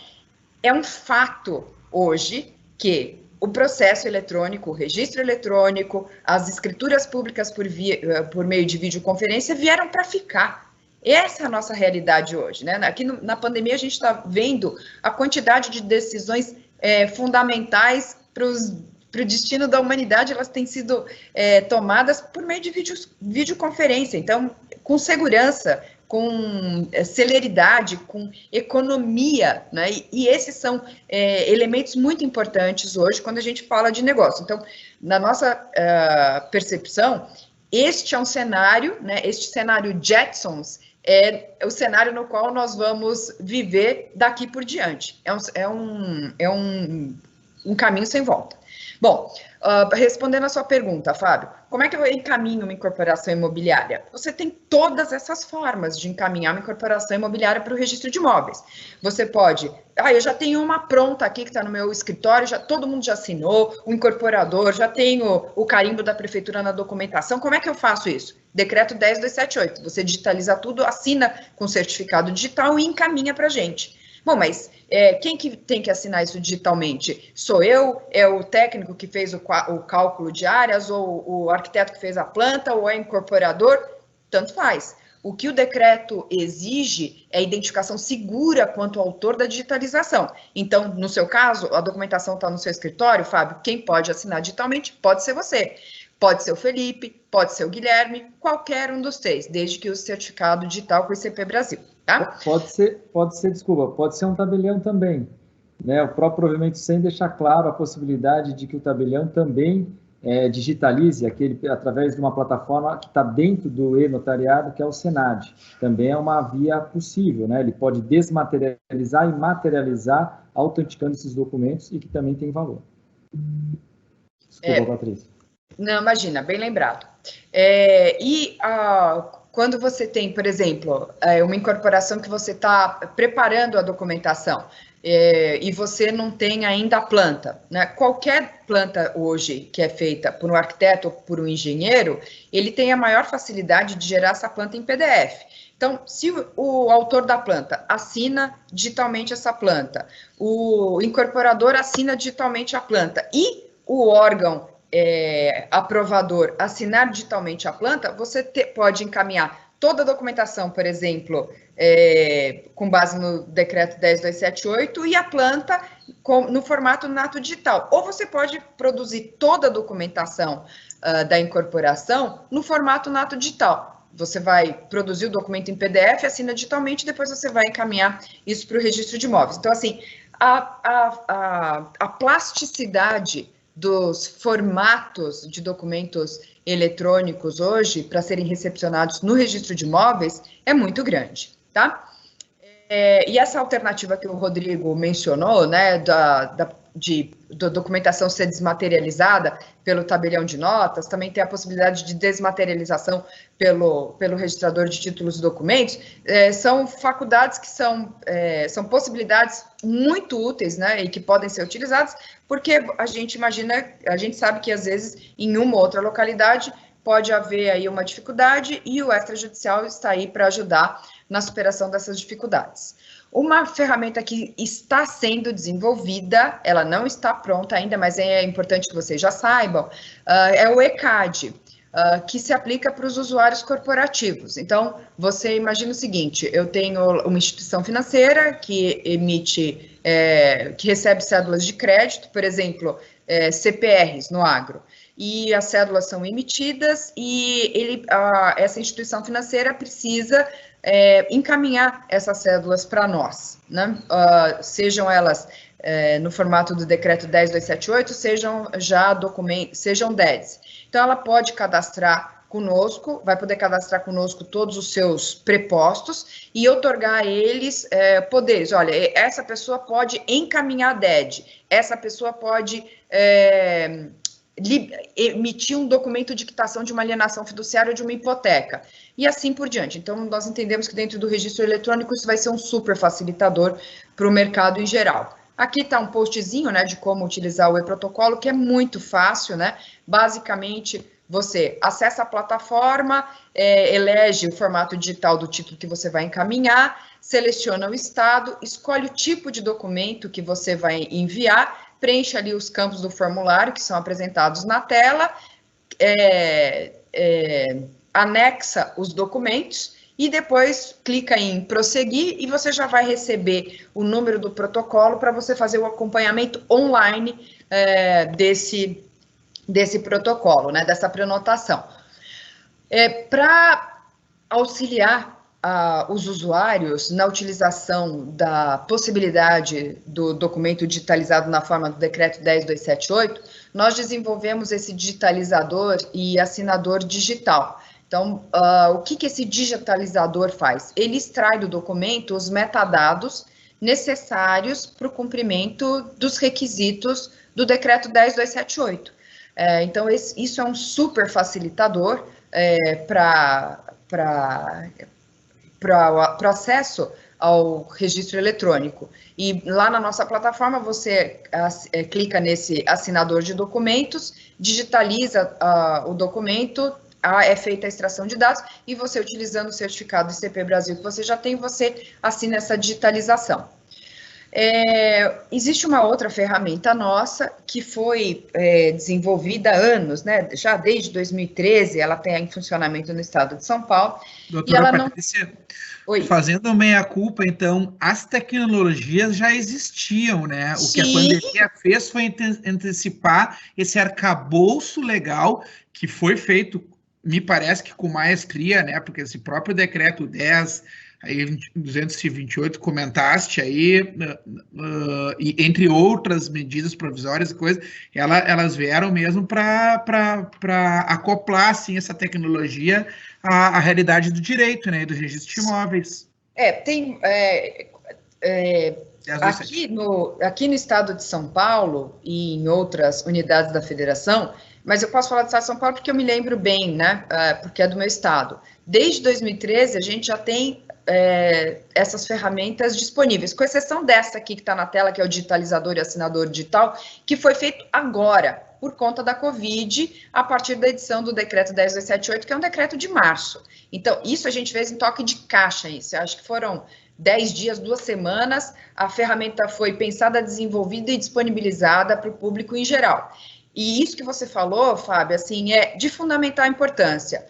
é um fato hoje que o processo eletrônico, o registro eletrônico, as escrituras públicas por meio de videoconferência vieram para ficar. Essa é a nossa realidade hoje, né? Aqui na pandemia a gente está vendo a quantidade de decisões fundamentais para o destino da humanidade, elas têm sido tomadas por meio de videoconferência, então, com segurança, com celeridade, com economia, né? E esses são elementos muito importantes hoje quando a gente fala de negócio. Então, na nossa percepção, este é um cenário, né? Este cenário Jetsons é o cenário no qual nós vamos viver daqui por diante. É um um caminho sem volta. Bom, respondendo a sua pergunta, Fábio, como é que eu encaminho uma incorporação imobiliária? Você tem todas essas formas de encaminhar uma incorporação imobiliária para o registro de imóveis. Você pode, eu já tenho uma pronta aqui que está no meu escritório, todo mundo já assinou, o incorporador, já tenho o carimbo da prefeitura na documentação, como é que eu faço isso? Decreto 10.278, você digitaliza tudo, assina com certificado digital e encaminha para a gente. Bom, mas quem que tem que assinar isso digitalmente? Sou eu? É o técnico que fez o cálculo de áreas? Ou o arquiteto que fez a planta? Ou é o incorporador? Tanto faz. O que o decreto exige é a identificação segura quanto ao autor da digitalização. Então, no seu caso, a documentação está no seu escritório, Fábio, quem pode assinar digitalmente pode ser você. Pode ser o Felipe, pode ser o Guilherme, qualquer um dos três, desde que use certificado digital com o ICP Brasil, tá? Pode ser um tabelião também, né? Provavelmente sem deixar claro a possibilidade de que o tabelião também digitalize através de uma plataforma que está dentro do e-notariado, que é o Senad. Também é uma via possível, né? Ele pode desmaterializar e materializar, autenticando esses documentos e que também tem valor. Desculpa, Patrícia. Não, imagina, bem lembrado. Quando você tem, por exemplo, uma incorporação que você está preparando a documentação e você não tem ainda a planta, né? Qualquer planta hoje que é feita por um arquiteto ou por um engenheiro, ele tem a maior facilidade de gerar essa planta em PDF. Então, se o autor da planta assina digitalmente essa planta, o incorporador assina digitalmente a planta e o órgão aprovador assinar digitalmente a planta, você pode encaminhar toda a documentação, por exemplo, com base no decreto 10.278 e a planta no formato nato digital. Ou você pode produzir toda a documentação da incorporação no formato nato digital. Você vai produzir o documento em PDF, assina digitalmente, e depois você vai encaminhar isso para o registro de imóveis. Então, assim, a plasticidade dos formatos de documentos eletrônicos hoje para serem recepcionados no registro de imóveis é muito grande, tá? E essa alternativa que o Rodrigo mencionou, né, da documentação ser desmaterializada pelo tabelião de notas, também tem a possibilidade de desmaterialização pelo registrador de títulos e documentos, são faculdades que são possibilidades muito úteis, né, e que podem ser utilizadas, porque a gente sabe que às vezes em uma ou outra localidade pode haver aí uma dificuldade e o extrajudicial está aí para ajudar na superação dessas dificuldades. Uma ferramenta que está sendo desenvolvida, ela não está pronta ainda, mas é importante que vocês já saibam, é o ECAD, que se aplica para os usuários corporativos. Então, você imagina o seguinte, eu tenho uma instituição financeira que emite, que recebe cédulas de crédito, por exemplo, CPRs no agro, e as cédulas são emitidas e essa instituição financeira precisa encaminhar essas cédulas para nós, né? Sejam elas no formato do decreto 10.278, sejam DEDs. Então, ela pode cadastrar conosco, vai poder cadastrar conosco todos os seus prepostos e outorgar a eles poderes. Olha, essa pessoa pode encaminhar DED, essa pessoa pode emitir um documento de quitação de uma alienação fiduciária ou de uma hipoteca, e assim por diante. Então, nós entendemos que dentro do registro eletrônico isso vai ser um super facilitador para o mercado em geral. Aqui está um postzinho, né, de como utilizar o e-protocolo, que é muito fácil, né? Basicamente, você acessa a plataforma, elege o formato digital do título que você vai encaminhar, seleciona o estado, escolhe o tipo de documento que você vai enviar, preenche ali os campos do formulário que são apresentados na tela, anexa os documentos e depois clica em prosseguir e você já vai receber o número do protocolo para você fazer o acompanhamento online desse protocolo, né, dessa prenotação. Para auxiliar os usuários na utilização da possibilidade do documento digitalizado na forma do decreto 10.278, nós desenvolvemos esse digitalizador e assinador digital. Então, o que esse digitalizador faz? Ele extrai do documento os metadados necessários para o cumprimento dos requisitos do decreto 10.278. Então, isso é um super facilitador para o acesso ao registro eletrônico. E lá na nossa plataforma, você clica nesse assinador de documentos, digitaliza o documento, é feita a extração de dados, e você, utilizando o certificado ICP Brasil que você já tem, você assina essa digitalização. Existe uma outra ferramenta nossa que foi desenvolvida há anos, né? Já desde 2013, ela tem em funcionamento no estado de São Paulo. Doutora Patrícia, fazendo meia-culpa, então, as tecnologias já existiam, né? Sim. O que a pandemia fez foi antecipar esse arcabouço legal que foi feito, me parece que com maestria, né? Porque esse próprio decreto 10.228, comentaste aí, e entre outras medidas provisórias e coisas, elas vieram mesmo para acoplar, assim, essa tecnologia à realidade do direito, né, do registro de imóveis. Aqui no estado de São Paulo e em outras unidades da federação, mas eu posso falar do estado de São Paulo porque eu me lembro bem, né, porque é do meu estado. Desde 2013, a gente já tem essas ferramentas disponíveis, com exceção dessa aqui que está na tela, que é o digitalizador e assinador digital, que foi feito agora, por conta da Covid, a partir da edição do decreto 10.278, que é um decreto de março. Então, isso a gente fez em toque de caixa, isso, acho que foram 10 dias, 2 semanas, a ferramenta foi pensada, desenvolvida e disponibilizada para o público em geral. E isso que você falou, Fábio, assim, é de fundamental importância.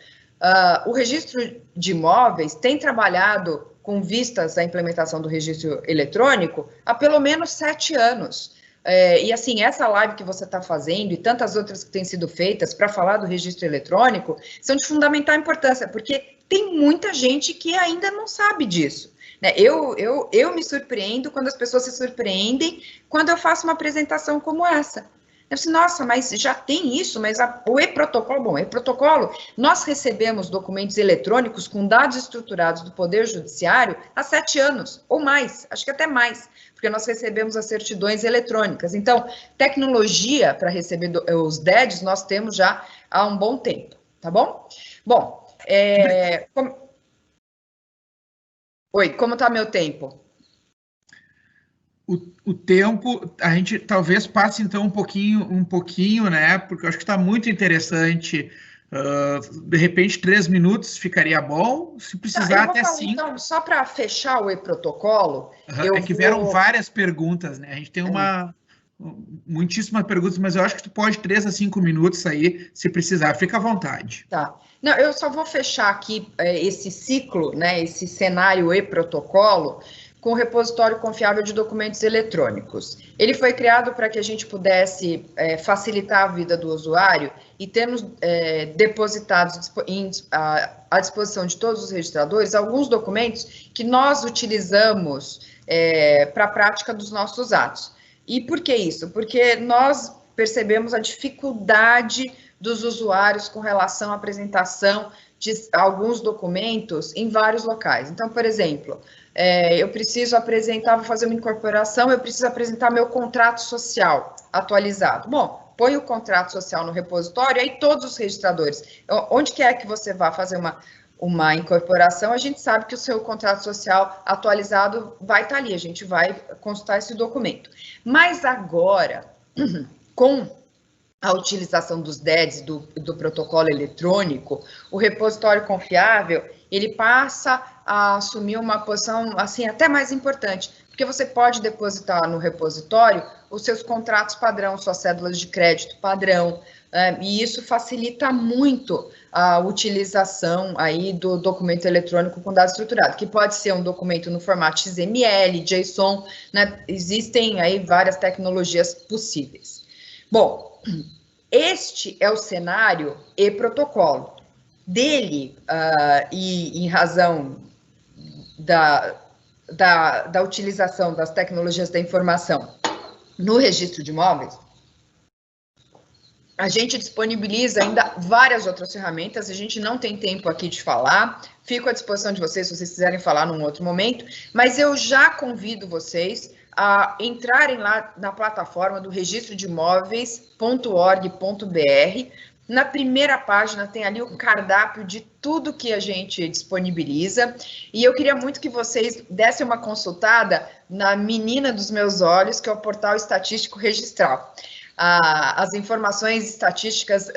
O registro de imóveis tem trabalhado com vistas à implementação do registro eletrônico há pelo menos 7 anos. E assim, essa live que você está fazendo e tantas outras que têm sido feitas para falar do registro eletrônico são de fundamental importância, porque tem muita gente que ainda não sabe disso. Né? Eu me surpreendo quando as pessoas se surpreendem quando eu faço uma apresentação como essa. Eu disse, nossa, mas já tem isso, mas o e-protocolo, e-protocolo, nós recebemos documentos eletrônicos com dados estruturados do Poder Judiciário há 7 anos, ou mais, acho que até mais, porque nós recebemos as certidões eletrônicas. Então, tecnologia para receber os DEDs nós temos já há um bom tempo, tá bom? Bom, como está meu tempo? O tempo, a gente talvez passe então um pouquinho, né? Porque eu acho que está muito interessante. De repente, 3 minutos ficaria bom. Se precisar, até 5. Então, só para fechar o e-protocolo. Vieram várias perguntas, né? A gente tem muitíssimas perguntas, mas eu acho que tu pode 3 a 5 minutos aí, se precisar. Fica à vontade. Tá. Não, eu só vou fechar aqui esse ciclo, né? Esse cenário e-protocolo, com o repositório confiável de documentos eletrônicos. Ele foi criado para que a gente pudesse facilitar a vida do usuário e termos depositados à disposição de todos os registradores alguns documentos que nós utilizamos para a prática dos nossos atos. E por que isso? Porque nós percebemos a dificuldade dos usuários com relação à apresentação de alguns documentos em vários locais. Então, por exemplo, eu preciso vou fazer uma incorporação, eu preciso apresentar meu contrato social atualizado. Bom, põe o contrato social no repositório, aí todos os registradores, onde quer que você vá fazer uma incorporação, a gente sabe que o seu contrato social atualizado vai estar ali, a gente vai consultar esse documento. Mas agora, com a utilização dos DEDs, do protocolo eletrônico, o repositório confiável, ele passa a assumir uma posição, assim, até mais importante, porque você pode depositar no repositório os seus contratos padrão, suas cédulas de crédito padrão, e isso facilita muito a utilização aí do documento eletrônico com dados estruturados, que pode ser um documento no formato XML, JSON, né? Existem aí várias tecnologias possíveis. Bom, este é o cenário e protocolo. Dele, e em razão da utilização das tecnologias da informação no registro de imóveis, a gente disponibiliza ainda várias outras ferramentas, a gente não tem tempo aqui de falar, fico à disposição de vocês se vocês quiserem falar num outro momento, mas eu já convido vocês a entrarem lá na plataforma do registrodimóveis.org.br. Na primeira página tem ali o cardápio de tudo que a gente disponibiliza, e eu queria muito que vocês dessem uma consultada na menina dos meus olhos, que é o Portal Estatístico Registral. As informações estatísticas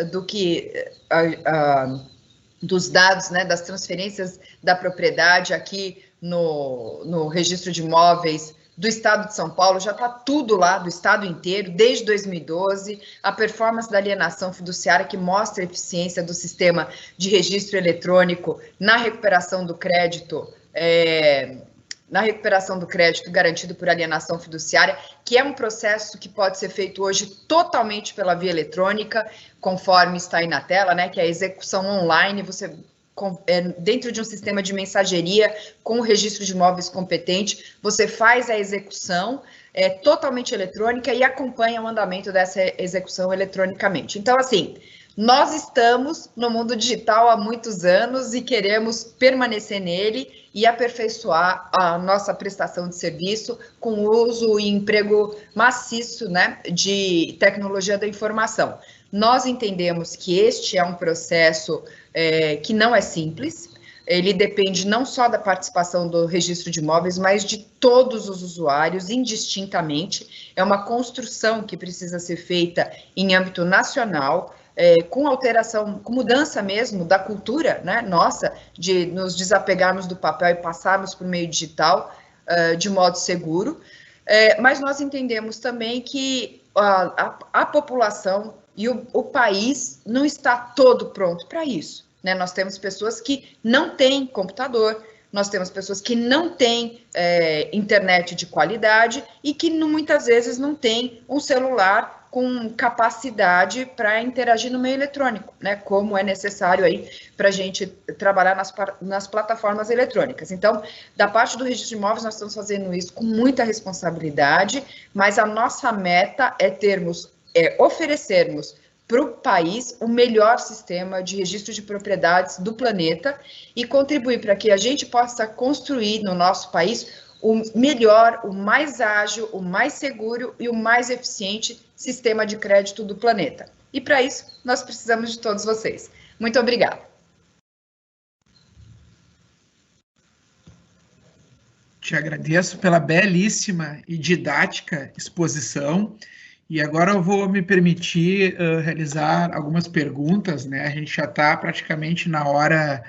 dos dados, né, das transferências da propriedade aqui no registro de imóveis do Estado de São Paulo, já está tudo lá, do Estado inteiro, desde 2012, a performance da alienação fiduciária, que mostra a eficiência do sistema de registro eletrônico na recuperação do crédito, garantido por alienação fiduciária, que é um processo que pode ser feito hoje totalmente pela via eletrônica, conforme está aí na tela, né, que é a execução online, dentro de um sistema de mensageria com o registro de imóveis competente, você faz a execução totalmente eletrônica e acompanha o andamento dessa execução eletronicamente. Então, assim, nós estamos no mundo digital há muitos anos e queremos permanecer nele e aperfeiçoar a nossa prestação de serviço com o uso e emprego maciço, né, de tecnologia da informação. Nós entendemos que este é um processo que não é simples, ele depende não só da participação do registro de imóveis, mas de todos os usuários, indistintamente. É uma construção que precisa ser feita em âmbito nacional, com alteração, com mudança mesmo da cultura, né, nossa, de nos desapegarmos do papel e passarmos para o meio digital de modo seguro. Mas nós entendemos também que a população e o país não está todo pronto para isso, né? Nós temos pessoas que não têm computador, nós temos pessoas que não têm internet de qualidade e que muitas vezes não têm um celular com capacidade para interagir no meio eletrônico, né? Como é necessário aí para a gente trabalhar nas plataformas eletrônicas. Então, da parte do registro de imóveis, nós estamos fazendo isso com muita responsabilidade, mas a nossa meta é oferecermos para o país o melhor sistema de registro de propriedades do planeta e contribuir para que a gente possa construir no nosso país o melhor, o mais ágil, o mais seguro e o mais eficiente sistema de crédito do planeta. E para isso, nós precisamos de todos vocês. Muito obrigada. Te agradeço pela belíssima e didática exposição. E agora eu vou me permitir realizar algumas perguntas, né? A gente já está praticamente na hora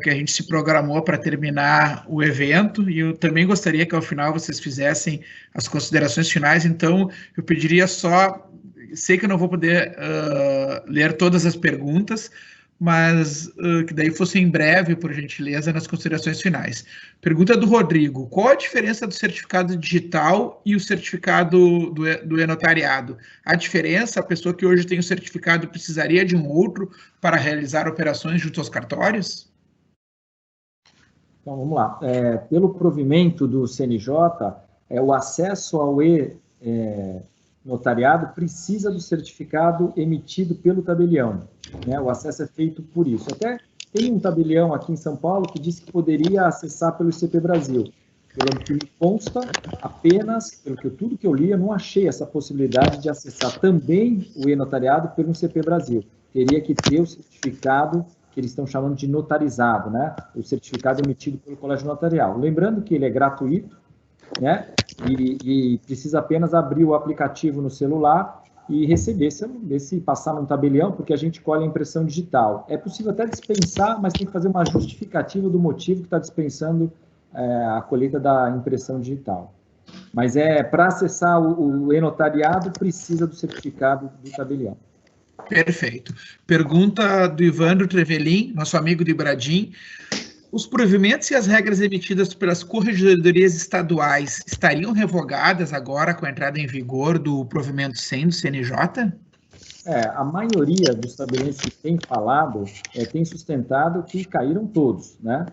que a gente se programou para terminar o evento, e eu também gostaria que ao final vocês fizessem as considerações finais, então eu pediria só, sei que eu não vou poder ler todas as perguntas, mas que daí fosse em breve, por gentileza, nas considerações finais. Pergunta do Rodrigo: qual a diferença do certificado digital e o certificado do e-notariado? A diferença, a pessoa que hoje tem o certificado precisaria de um outro para realizar operações junto aos cartórios? Então, vamos lá. Pelo provimento do CNJ, o acesso ao notariado precisa do certificado emitido pelo tabelião, né? O acesso é feito por isso. Até tem um tabelião aqui em São Paulo que disse que poderia acessar pelo ICP Brasil. Pelo que me consta, apenas, tudo que eu li, eu não achei essa possibilidade de acessar também o e-notariado pelo ICP Brasil. Teria que ter o certificado que eles estão chamando de notarizado, né? O certificado emitido pelo Colégio Notarial. Lembrando que ele é gratuito, né? E precisa apenas abrir o aplicativo no celular e receber, se passar num tabelião, porque a gente colhe a impressão digital. É possível até dispensar, mas tem que fazer uma justificativa do motivo que está dispensando a colheita da impressão digital. Mas para acessar o e-notariado, precisa do certificado do tabelião. Perfeito. Pergunta do Ivandro Trevelin, nosso amigo de Bradim. Os provimentos e as regras emitidas pelas corregedorias estaduais estariam revogadas agora com a entrada em vigor do provimento 100 do CNJ? A maioria dos tabeliões que tem falado tem sustentado que caíram todos, né?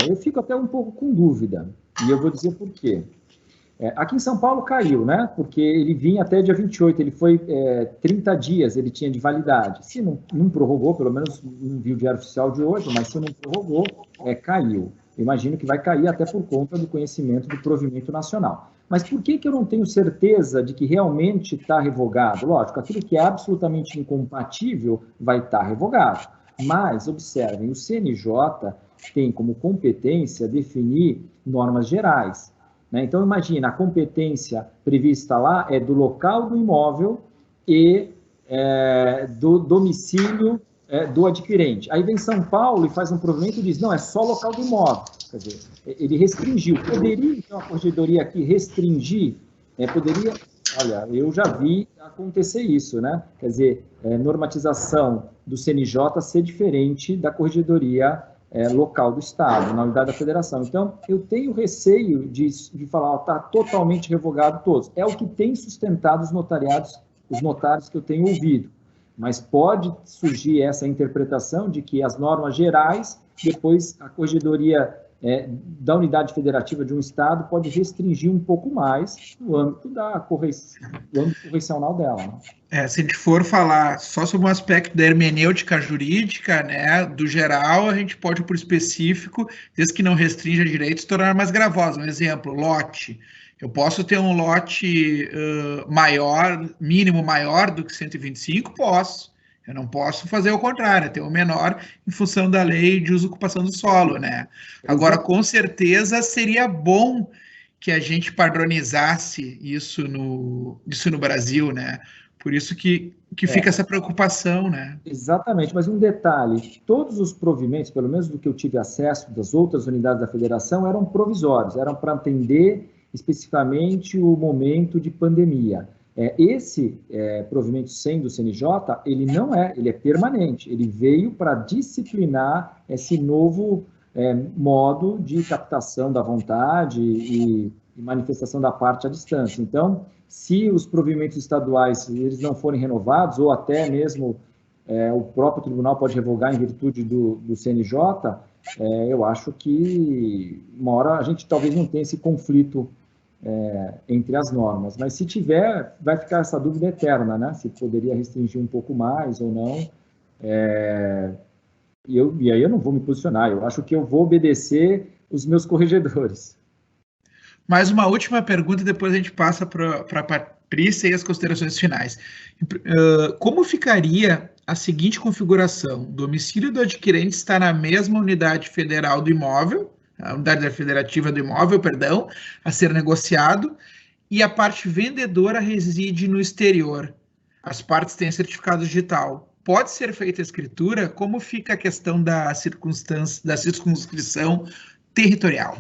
Eu fico até um pouco com dúvida, e eu vou dizer por quê. Aqui em São Paulo caiu, né? Porque ele vinha até dia 28, ele foi 30 dias, ele tinha de validade. Se não prorrogou, pelo menos não vi o diário oficial de hoje, mas se não prorrogou, caiu. Eu imagino que vai cair até por conta do conhecimento do provimento nacional. Mas por que eu não tenho certeza de que realmente está revogado? Lógico, aquilo que é absolutamente incompatível vai estar revogado. Mas, observem, o CNJ tem como competência definir normas gerais, né? Então, imagina, a competência prevista lá é do local do imóvel e do domicílio do adquirente. Aí vem São Paulo e faz um provimento e diz, não, é só local do imóvel. Quer dizer, ele restringiu. Poderia, então, a corregedoria aqui restringir? Poderia... Olha, eu já vi acontecer isso, né? Quer dizer, normatização do CNJ ser diferente da corregedoria local do Estado, na unidade da federação. Então, eu tenho receio de falar, está totalmente revogado todos. É o que tem sustentado os notariados, os notários que eu tenho ouvido. Mas pode surgir essa interpretação de que as normas gerais, depois a corregedoria da unidade federativa de um Estado pode restringir um pouco mais no âmbito do âmbito correcional dela. Né? Se a gente for falar só sobre um aspecto da hermenêutica jurídica, né, do geral, a gente pode ir por específico, desde que não restrinja direitos, tornar mais gravosa. Um exemplo, lote. Eu posso ter um lote maior, mínimo maior do que 125? Posso. Eu não posso fazer o contrário, ter um menor em função da lei de uso e ocupação do solo, né? Agora, com certeza, seria bom que a gente padronizasse isso no Brasil, né? Por isso que fica essa preocupação, né? Exatamente, mas um detalhe, todos os provimentos, pelo menos do que eu tive acesso das outras unidades da federação, eram provisórios, eram para atender especificamente o momento de pandemia. Esse provimento 100 do CNJ, ele é permanente, ele veio para disciplinar esse novo modo de captação da vontade e manifestação da parte à distância. Então, se os provimentos estaduais eles não forem renovados, ou até mesmo o próprio tribunal pode revogar em virtude do CNJ, eu acho que uma hora a gente talvez não tenha esse conflito entre as normas, mas se tiver, vai ficar essa dúvida eterna, né? Se poderia restringir um pouco mais ou não. E aí eu não vou me posicionar, eu acho que eu vou obedecer os meus corregedores. Mais uma última pergunta e depois a gente passa para a Patrícia e as considerações finais. Como ficaria a seguinte configuração? O domicílio do adquirente está na mesma unidade federal do imóvel, a unidade federativa do imóvel, perdão, a ser negociado, e a parte vendedora reside no exterior. As partes têm certificado digital. Pode ser feita a escritura? Como fica a questão da circunscrição territorial?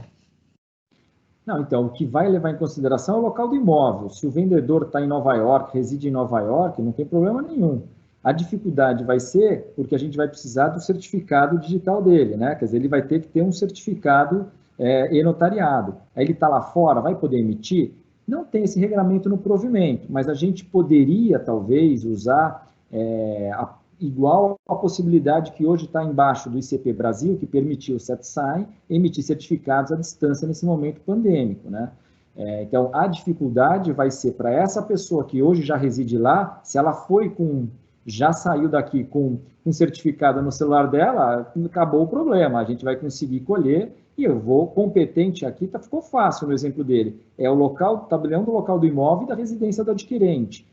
Não, então, o que vai levar em consideração é o local do imóvel. Se o vendedor está em Nova York, reside em Nova York, não tem problema nenhum. A dificuldade vai ser porque a gente vai precisar do certificado digital dele, né? Quer dizer, ele vai ter que ter um certificado e-notariado. Aí ele está lá fora, vai poder emitir? Não tem esse regramento no provimento, mas a gente poderia, talvez, usar igual a possibilidade que hoje está embaixo do ICP Brasil, que permitiu o CETSAI emitir certificados à distância nesse momento pandêmico, né? Então, a dificuldade vai ser para essa pessoa que hoje já reside lá, se ela já saiu daqui com um certificado no celular dela, acabou o problema, a gente vai conseguir colher e eu vou competente aqui, ficou fácil no exemplo dele, o tabelião do local do imóvel e da residência do adquirente.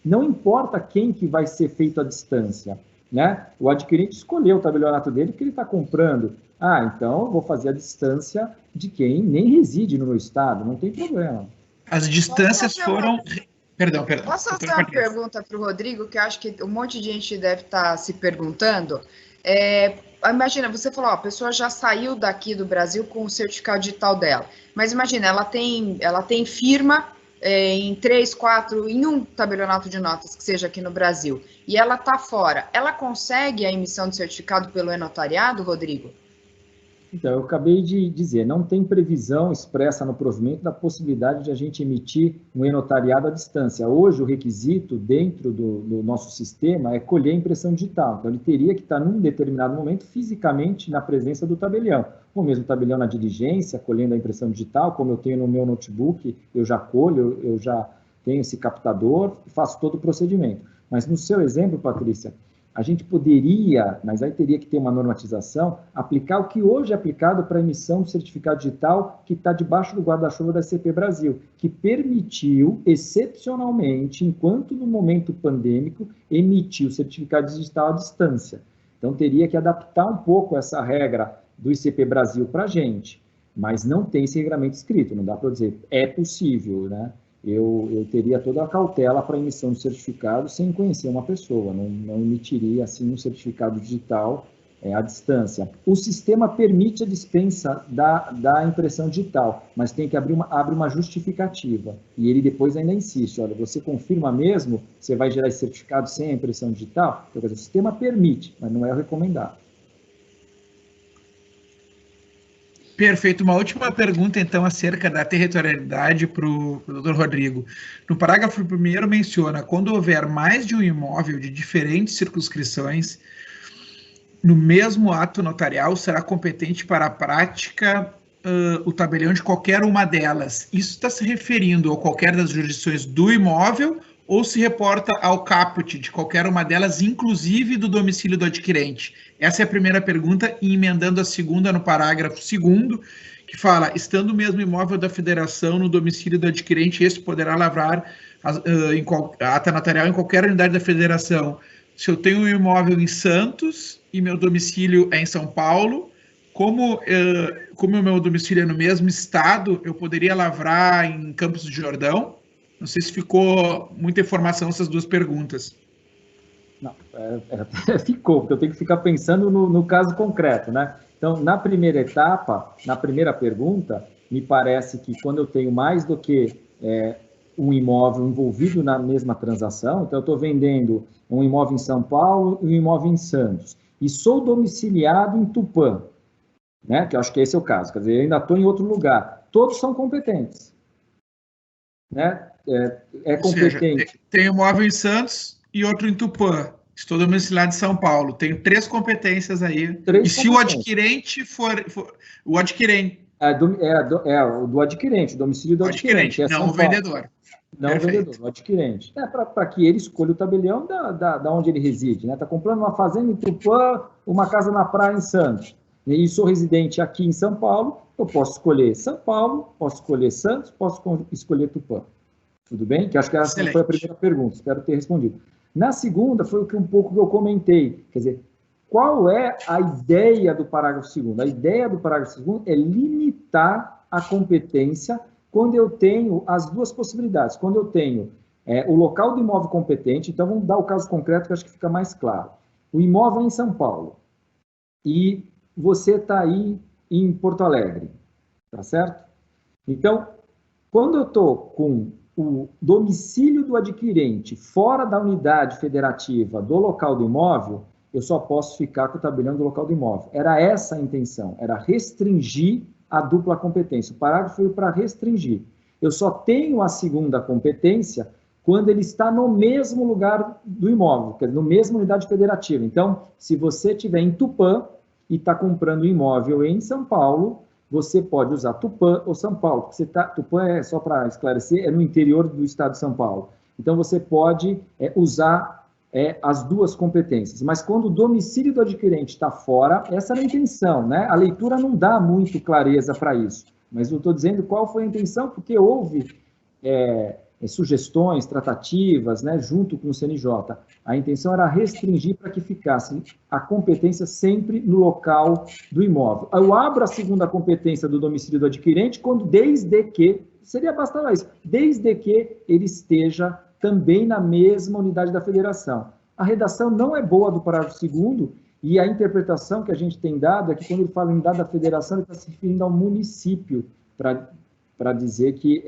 Não importa quem que vai ser feito à distância, né? O adquirente escolheu o tabelionato dele porque ele está comprando. Então eu vou fazer a distância de quem nem reside no meu estado, não tem problema. As distâncias foram... Perdão. Posso fazer uma pergunta para o Rodrigo, que eu acho que um monte de gente deve estar se perguntando? Imagina, você falou, a pessoa já saiu daqui do Brasil com o certificado digital dela, mas imagina, ela tem firma em 3, 4, em um tabelionato de notas, que seja aqui no Brasil, e ela está fora, ela consegue a emissão de certificado pelo e-notariado, Rodrigo? Então, eu acabei de dizer, não tem previsão expressa no provimento da possibilidade de a gente emitir um e-notariado à distância. Hoje, o requisito dentro do nosso sistema é colher a impressão digital. Então, ele teria que estar, num determinado momento, fisicamente na presença do tabelião. Ou mesmo tabelião na diligência, colhendo a impressão digital, como eu tenho no meu notebook, eu já colho, eu já tenho esse captador, faço todo o procedimento. Mas no seu exemplo, Patrícia, a gente poderia, mas aí teria que ter uma normatização, aplicar o que hoje é aplicado para a emissão do certificado digital que está debaixo do guarda-chuva da SCP Brasil, que permitiu, excepcionalmente, enquanto no momento pandêmico, emitir o certificado digital à distância. Então, teria que adaptar um pouco essa regra do ICP Brasil para a gente, mas não tem esse regulamento escrito, não dá para dizer, é possível, né? Eu teria toda a cautela para a emissão de certificado sem conhecer uma pessoa, não emitiria assim um certificado digital à distância. O sistema permite a dispensa da impressão digital, mas tem que abre uma justificativa, e ele depois ainda insiste, olha, você confirma mesmo, você vai gerar esse certificado sem a impressão digital? Então, quer dizer, o sistema permite, mas não é o recomendado. Perfeito. Uma última pergunta, então, acerca da territorialidade para o Dr. Rodrigo. No parágrafo 1º menciona, quando houver mais de um imóvel de diferentes circunscrições, no mesmo ato notarial será competente para a prática o tabelião de qualquer uma delas. Isso está se referindo a qualquer das jurisdições do imóvel ou se reporta ao caput de qualquer uma delas, inclusive do domicílio do adquirente? Essa é a primeira pergunta, e emendando a segunda no parágrafo 2º, que fala, estando o mesmo imóvel da federação no domicílio do adquirente, este poderá lavrar a ata notarial em qualquer unidade da federação. Se eu tenho um imóvel em Santos e meu domicílio é em São Paulo, como o meu domicílio é no mesmo estado, eu poderia lavrar em Campos do Jordão? Não sei se ficou muita informação essas duas perguntas. Não, ficou, porque eu tenho que ficar pensando no caso concreto, né? Então, na primeira etapa, na primeira pergunta, me parece que quando eu tenho mais do que um imóvel envolvido na mesma transação, então eu estou vendendo um imóvel em São Paulo e um imóvel em Santos, e sou domiciliado em Tupã, né? Que eu acho que esse é o caso, quer dizer, eu ainda estou em outro lugar, todos são competentes, né? É competente. Seja, tem um imóvel em Santos e outro em Tupã. Estou domiciliado em São Paulo. Tenho 3 competências aí. Se o adquirente for o adquirente. O do adquirente, o domicílio do adquirente. Não o vendedor. Não o vendedor, o adquirente. Para que ele escolha o tabelião da onde ele reside, né? Está comprando uma fazenda em Tupã, uma casa na praia em Santos. E sou residente aqui em São Paulo, eu posso escolher São Paulo, posso escolher Santos, posso escolher Tupã. Tudo bem? Que acho que essa foi a primeira pergunta, espero ter respondido. Na segunda, foi um pouco que eu comentei, quer dizer, qual é a ideia do parágrafo 2º? A ideia do parágrafo 2º é limitar a competência quando eu tenho as duas possibilidades. Quando eu tenho o local do imóvel competente, então vamos dar o caso concreto que eu acho que fica mais claro. O imóvel é em São Paulo e você está aí em Porto Alegre, tá certo? Então, quando eu estou com o domicílio do adquirente fora da unidade federativa do local do imóvel, eu só posso ficar com o tabelião do local do imóvel. Era essa a intenção, era restringir a dupla competência. O parágrafo foi para restringir. Eu só tenho a segunda competência quando ele está no mesmo lugar do imóvel, quer dizer, no mesmo unidade federativa. Então, se você estiver em Tupã e está comprando um imóvel em São Paulo, você pode usar Tupã ou São Paulo. Tupã, só para esclarecer, é no interior do estado de São Paulo. Então, você pode usar as duas competências. Mas quando o domicílio do adquirente está fora, essa era a intenção, né? A leitura não dá muito clareza para isso. Mas eu estou dizendo qual foi a intenção, porque houve sugestões, tratativas, né, junto com o CNJ. A intenção era restringir para que ficasse a competência sempre no local do imóvel. Eu abro a segunda competência do domicílio do adquirente desde que, seria bastar isso, desde que ele esteja também na mesma unidade da federação. A redação não é boa do parágrafo 2º, e a interpretação que a gente tem dado é que quando ele fala em unidade da federação, ele está se referindo ao município, para dizer que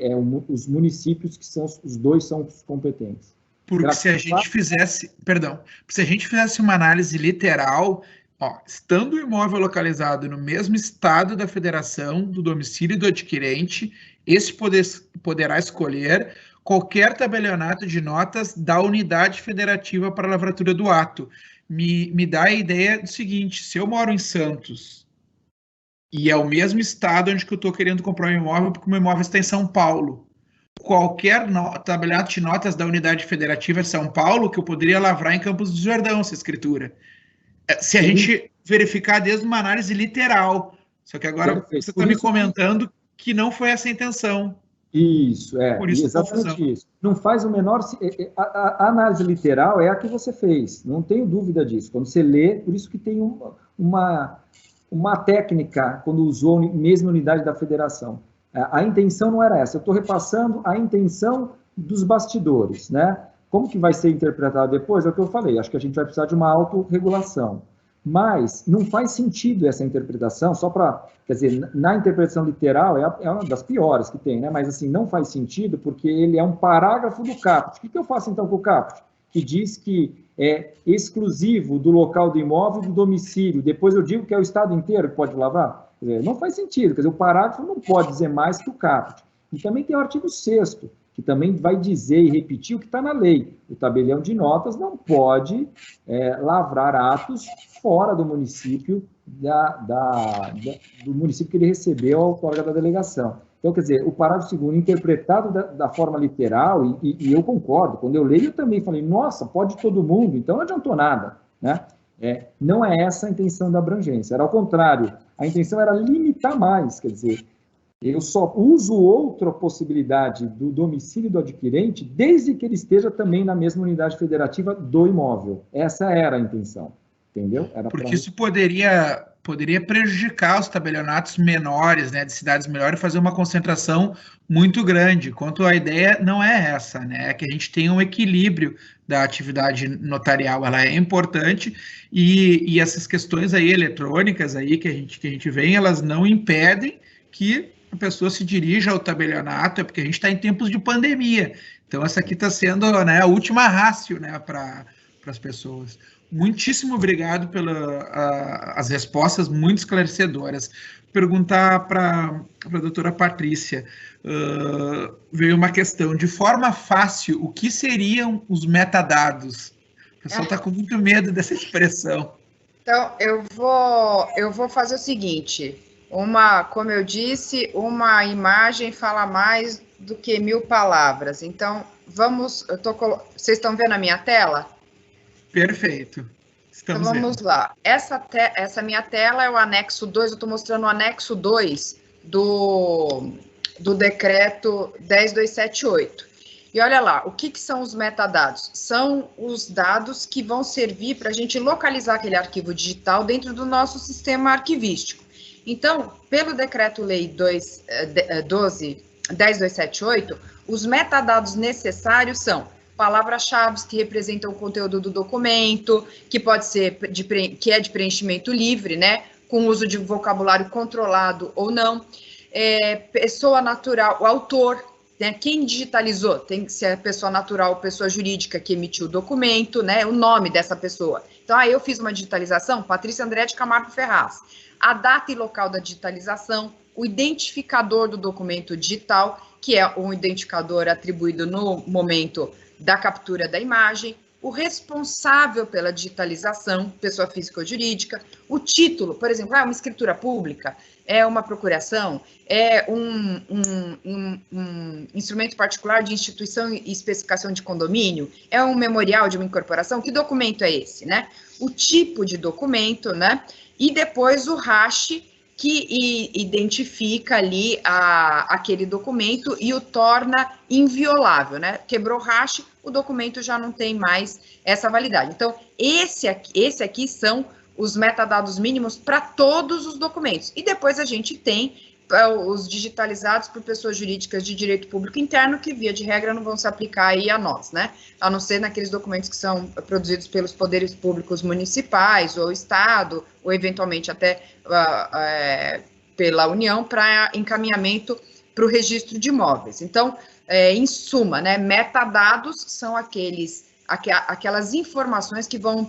os municípios que os dois são os competentes. Porque se a gente fizesse uma análise literal, estando o imóvel localizado no mesmo estado da federação, do domicílio do adquirente, esse poderá escolher qualquer tabelionato de notas da unidade federativa para a lavratura do ato. Me dá a ideia do seguinte: se eu moro em Santos, e é o mesmo estado onde que eu estou querendo comprar um imóvel, porque o meu imóvel está em São Paulo, qualquer tabelionato de notas da Unidade Federativa de São Paulo que eu poderia lavrar em Campos do Jordão essa escritura. Se a gente verificar desde uma análise literal. Só que agora você está me comentando que não foi essa a intenção. Isso, Por isso exatamente isso. Não faz o menor... A análise literal é a que você fez, não tenho dúvida disso. Quando você lê, por isso que tem uma técnica, quando usou mesmo unidade da federação. A intenção não era essa, eu estou repassando a intenção dos bastidores, né? Como que vai ser interpretado depois? É o que eu falei, acho que a gente vai precisar de uma autorregulação. Mas não faz sentido essa interpretação, só para... Quer dizer, na interpretação literal é uma das piores que tem, né? Mas, assim, não faz sentido porque ele é um parágrafo do caput. O que eu faço, então, com o caput? Que diz que é exclusivo do local do imóvel e do domicílio. Depois eu digo que é o estado inteiro que pode lavar. Quer dizer, não faz sentido. Quer dizer, o parágrafo não pode dizer mais que o caput. E também tem o artigo 6º, que também vai dizer e repetir o que está na lei. O tabelião de notas não pode lavrar atos fora do município, do município que ele recebeu a outorga da delegação. Então, quer dizer, o parágrafo 2º, interpretado da forma literal, e eu concordo, quando eu leio eu também falei, nossa, pode todo mundo, então não adiantou nada, né? Não é essa a intenção da abrangência, era ao contrário, a intenção era limitar mais, quer dizer, eu só uso outra possibilidade do domicílio do adquirente desde que ele esteja também na mesma unidade federativa do imóvel. Essa era a intenção, entendeu? Porque isso poderia prejudicar os tabelionatos menores, né, de cidades menores, e fazer uma concentração muito grande, enquanto a ideia não é essa, né, é que a gente tenha um equilíbrio da atividade notarial, ela é importante, e essas questões aí eletrônicas aí que a gente vê, elas não impedem que a pessoa se dirija ao tabelionato, porque a gente está em tempos de pandemia, então essa aqui está sendo, né, a última rácio, né, para as pessoas. Muitíssimo obrigado pelas respostas muito esclarecedoras. Perguntar para a doutora Patrícia, veio uma questão, de forma fácil, o que seriam os metadados? O pessoal está com muito medo dessa expressão. Então, eu vou fazer o seguinte, como eu disse, uma imagem fala mais do que 1000 palavras. Então, vocês estão vendo a minha tela? Perfeito. Então, vamos lá. Essa minha tela é o anexo 2, eu estou mostrando o anexo 2 do decreto 10278. E olha lá, o que são os metadados? São os dados que vão servir para a gente localizar aquele arquivo digital dentro do nosso sistema arquivístico. Então, pelo decreto-lei 10278, os metadados necessários são palavras-chave que representam o conteúdo do documento, que pode ser que é de preenchimento livre, né, com uso de vocabulário controlado ou não, pessoa natural, o autor, né, quem digitalizou, tem que ser a pessoa natural ou pessoa jurídica que emitiu o documento, né, o nome dessa pessoa. Então, eu fiz uma digitalização, Patrícia André de Camargo Ferraz, a data e local da digitalização, o identificador do documento digital, que é um identificador atribuído no momento da captura da imagem, o responsável pela digitalização, pessoa física ou jurídica, o título, por exemplo, uma escritura pública, é uma procuração, é um instrumento particular de instituição e especificação de condomínio, é um memorial de uma incorporação, que documento é esse, né? O tipo de documento, né? E depois o hash, que identifica ali aquele documento e o torna inviolável, né? Quebrou o hash, o documento já não tem mais essa validade. Então, esse aqui são os metadados mínimos para todos os documentos. E depois a gente tem os digitalizados por pessoas jurídicas de direito público interno, que, via de regra, não vão se aplicar aí a nós, né? A não ser naqueles documentos que são produzidos pelos poderes públicos municipais, ou Estado, ou eventualmente até pela União, para encaminhamento para o registro de imóveis. Então, em suma, né, metadados são aquelas informações que vão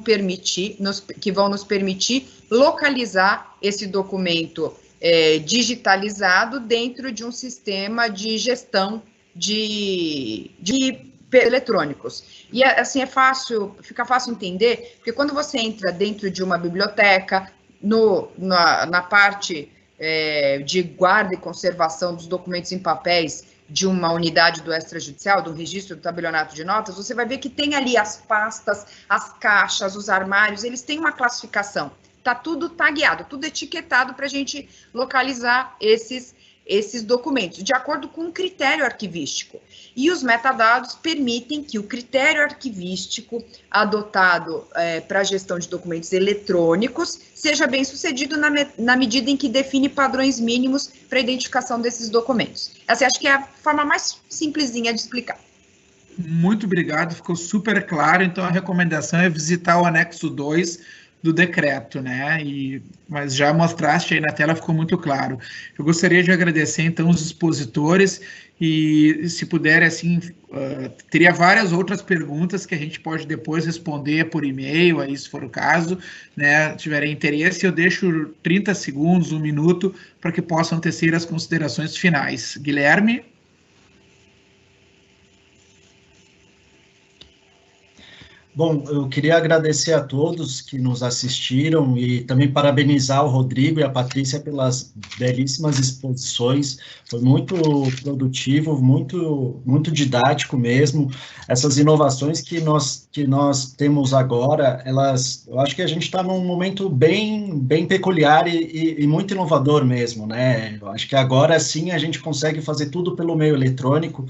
nos permitir localizar esse documento digitalizado dentro de um sistema de gestão de eletrônicos. E assim fica fácil entender, porque quando você entra dentro de uma biblioteca, na parte de guarda e conservação dos documentos em papéis de uma unidade do extrajudicial, do registro do tabelionato de notas, você vai ver que tem ali as pastas, as caixas, os armários, eles têm uma classificação. Está tudo tagueado, tudo etiquetado para a gente localizar esses documentos, de acordo com um critério arquivístico. E os metadados permitem que o critério arquivístico adotado para a gestão de documentos eletrônicos seja bem sucedido na medida em que define padrões mínimos para a identificação desses documentos. Essa acho que é a forma mais simplesinha de explicar. Muito obrigado, ficou super claro. Então, a recomendação é visitar o anexo 2 do decreto, né? Mas já mostraste aí na tela, ficou muito claro. Eu gostaria de agradecer, então, os expositores e, se puder, assim, teria várias outras perguntas que a gente pode depois responder por e-mail, aí, se for o caso, né? Tiverem interesse, eu deixo 30 segundos, 1 minuto, para que possam tecer as considerações finais. Guilherme? Bom, eu queria agradecer a todos que nos assistiram e também parabenizar o Rodrigo e a Patrícia pelas belíssimas exposições. Foi muito produtivo, muito didático mesmo. Essas inovações que nós temos agora, eu acho que a gente está num momento bem peculiar e muito inovador mesmo, né? Eu acho que agora sim a gente consegue fazer tudo pelo meio eletrônico.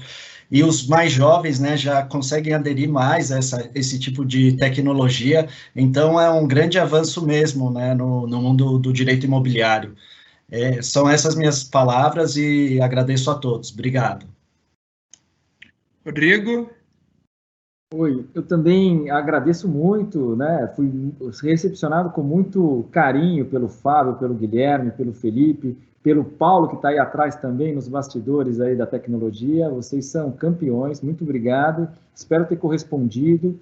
E os mais jovens, né, já conseguem aderir mais a esse tipo de tecnologia, então é um grande avanço mesmo, né, no mundo do direito imobiliário. São essas minhas palavras e agradeço a todos. Obrigado. Rodrigo? Oi, eu também agradeço muito, né, fui recepcionado com muito carinho pelo Fábio, pelo Guilherme, pelo Felipe, pelo Paulo, que está aí atrás também, nos bastidores aí da tecnologia. Vocês são campeões, muito obrigado. Espero ter correspondido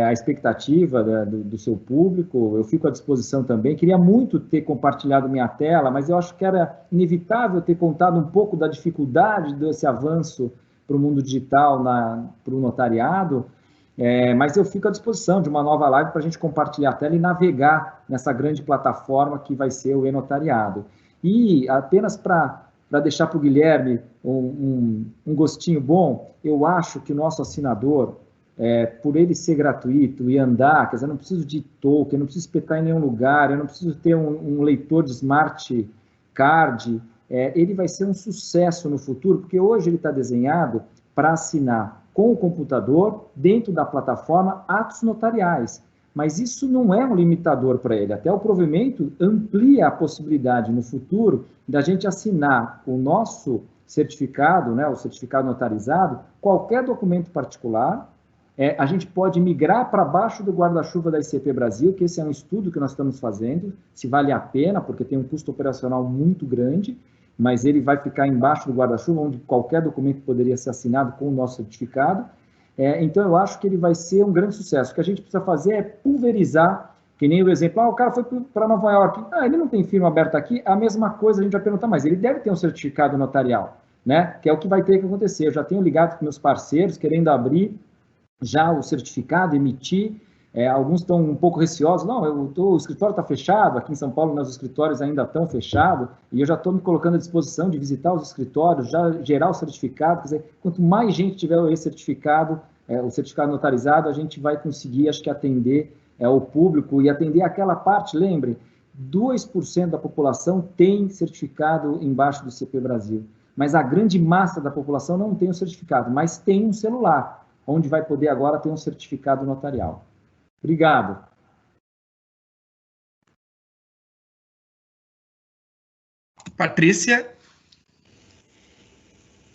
à expectativa do seu público. Eu fico à disposição também. Queria muito ter compartilhado minha tela, mas eu acho que era inevitável ter contado um pouco da dificuldade desse avanço para o mundo digital, para o notariado. Mas eu fico à disposição de uma nova live para a gente compartilhar a tela e navegar nessa grande plataforma que vai ser o e-notariado. E apenas para deixar para o Guilherme um gostinho bom, eu acho que o nosso assinador, por ele ser gratuito e andar, quer dizer, eu não preciso de token, eu não preciso espetar em nenhum lugar, eu não preciso ter um leitor de smart card, ele vai ser um sucesso no futuro, porque hoje ele está desenhado para assinar com o computador, dentro da plataforma, atos notariais. Mas isso não é um limitador para ele. Até o provimento amplia a possibilidade no futuro da gente assinar o nosso certificado, né, o certificado notarizado, qualquer documento particular. A gente pode migrar para baixo do guarda-chuva da ICP Brasil, que esse é um estudo que nós estamos fazendo, se vale a pena, porque tem um custo operacional muito grande, mas ele vai ficar embaixo do guarda-chuva, onde qualquer documento poderia ser assinado com o nosso certificado. Então, eu acho que ele vai ser um grande sucesso. O que a gente precisa fazer é pulverizar, que nem o exemplo, o cara foi para Nova York, ele não tem firma aberta aqui, a mesma coisa a gente vai perguntar, mas ele deve ter um certificado notarial, né? Que é o que vai ter que acontecer. Eu já tenho ligado com meus parceiros, querendo abrir já o certificado, emitir. Alguns estão um pouco receosos, o escritório está fechado, aqui em São Paulo, os escritórios ainda estão fechados, e eu já estou me colocando à disposição de visitar os escritórios, já gerar o certificado. Quer dizer, quanto mais gente tiver esse certificado, o certificado notarizado, a gente vai conseguir, acho que, atender o público e atender aquela parte. Lembre, 2% da população tem certificado embaixo do ICP Brasil, mas a grande massa da população não tem o certificado, mas tem um celular, onde vai poder agora ter um certificado notarial. Obrigado. Patrícia?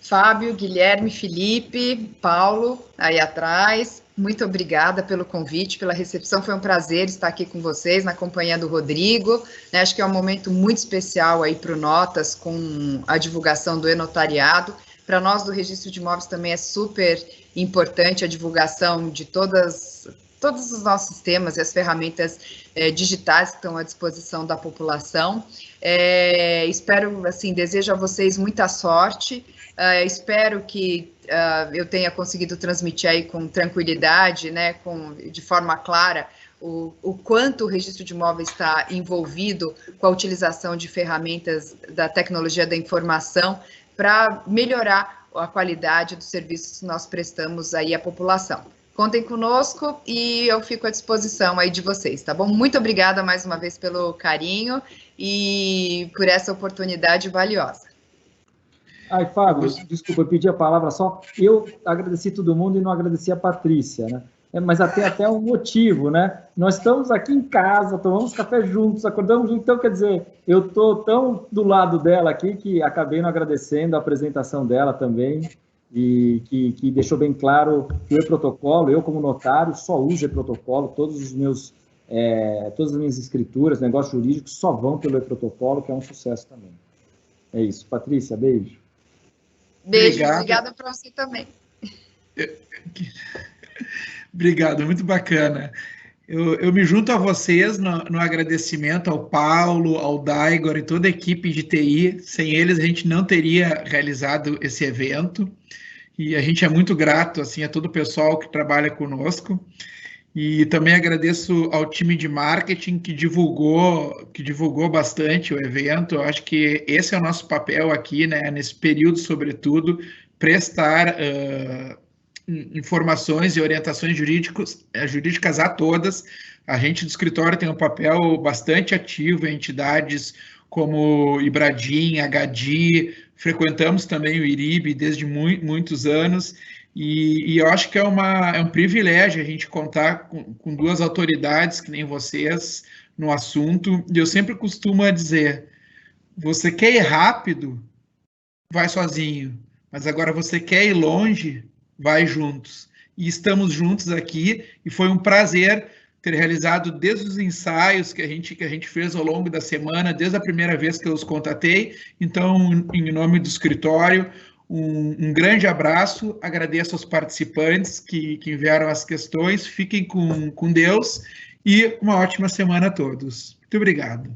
Fábio, Guilherme, Felipe, Paulo, aí atrás, muito obrigada pelo convite, pela recepção, foi um prazer estar aqui com vocês, na companhia do Rodrigo, né? Acho que é um momento muito especial aí para o Notas, com a divulgação do e-notariado. Para nós do Registro de Imóveis também é super importante a divulgação de todos os nossos sistemas e as ferramentas digitais que estão à disposição da população. Espero, assim, desejo a vocês muita sorte, espero que eu tenha conseguido transmitir aí com tranquilidade, né, de forma clara, o quanto o registro de imóveis está envolvido com a utilização de ferramentas da tecnologia da informação para melhorar a qualidade dos serviços que nós prestamos aí à população. Contem conosco e eu fico à disposição aí de vocês, tá bom? Muito obrigada mais uma vez pelo carinho e por essa oportunidade valiosa. Ai, Fábio, desculpa, eu pedi a palavra só. Eu agradeci todo mundo e não agradeci a Patrícia, né? Mas até um motivo, né? Nós estamos aqui em casa, tomamos café juntos, acordamos juntos, então, quer dizer, eu estou tão do lado dela aqui que acabei não agradecendo a apresentação dela também, e que deixou bem claro que o e-protocolo, eu como notário, só uso e-protocolo, todas as minhas escrituras, negócios jurídicos, só vão pelo e-protocolo, que é um sucesso também. É isso. Patrícia, beijo. Beijo, obrigada para você também. Obrigado, muito bacana. Eu me junto a vocês no agradecimento ao Paulo, ao Daigor e toda a equipe de TI. Sem eles, a gente não teria realizado esse evento. E a gente é muito grato assim, a todo o pessoal que trabalha conosco. E também agradeço ao time de marketing que divulgou bastante o evento. Eu acho que esse é o nosso papel aqui, né, nesse período, sobretudo, prestar informações e orientações jurídicas a todas. A gente do escritório tem um papel bastante ativo em entidades como Ibradim, HDI, frequentamos também o IRIB desde muitos anos, e eu acho que é um privilégio a gente contar com duas autoridades que nem vocês no assunto, e eu sempre costumo dizer, você quer ir rápido, vai sozinho, mas agora você quer ir longe, vai juntos. E estamos juntos aqui, e foi um prazer ter realizado desde os ensaios que a gente fez ao longo da semana, desde a primeira vez que eu os contatei. Então, em nome do escritório, um grande abraço, agradeço aos participantes que enviaram as questões, fiquem com Deus e uma ótima semana a todos. Muito obrigado.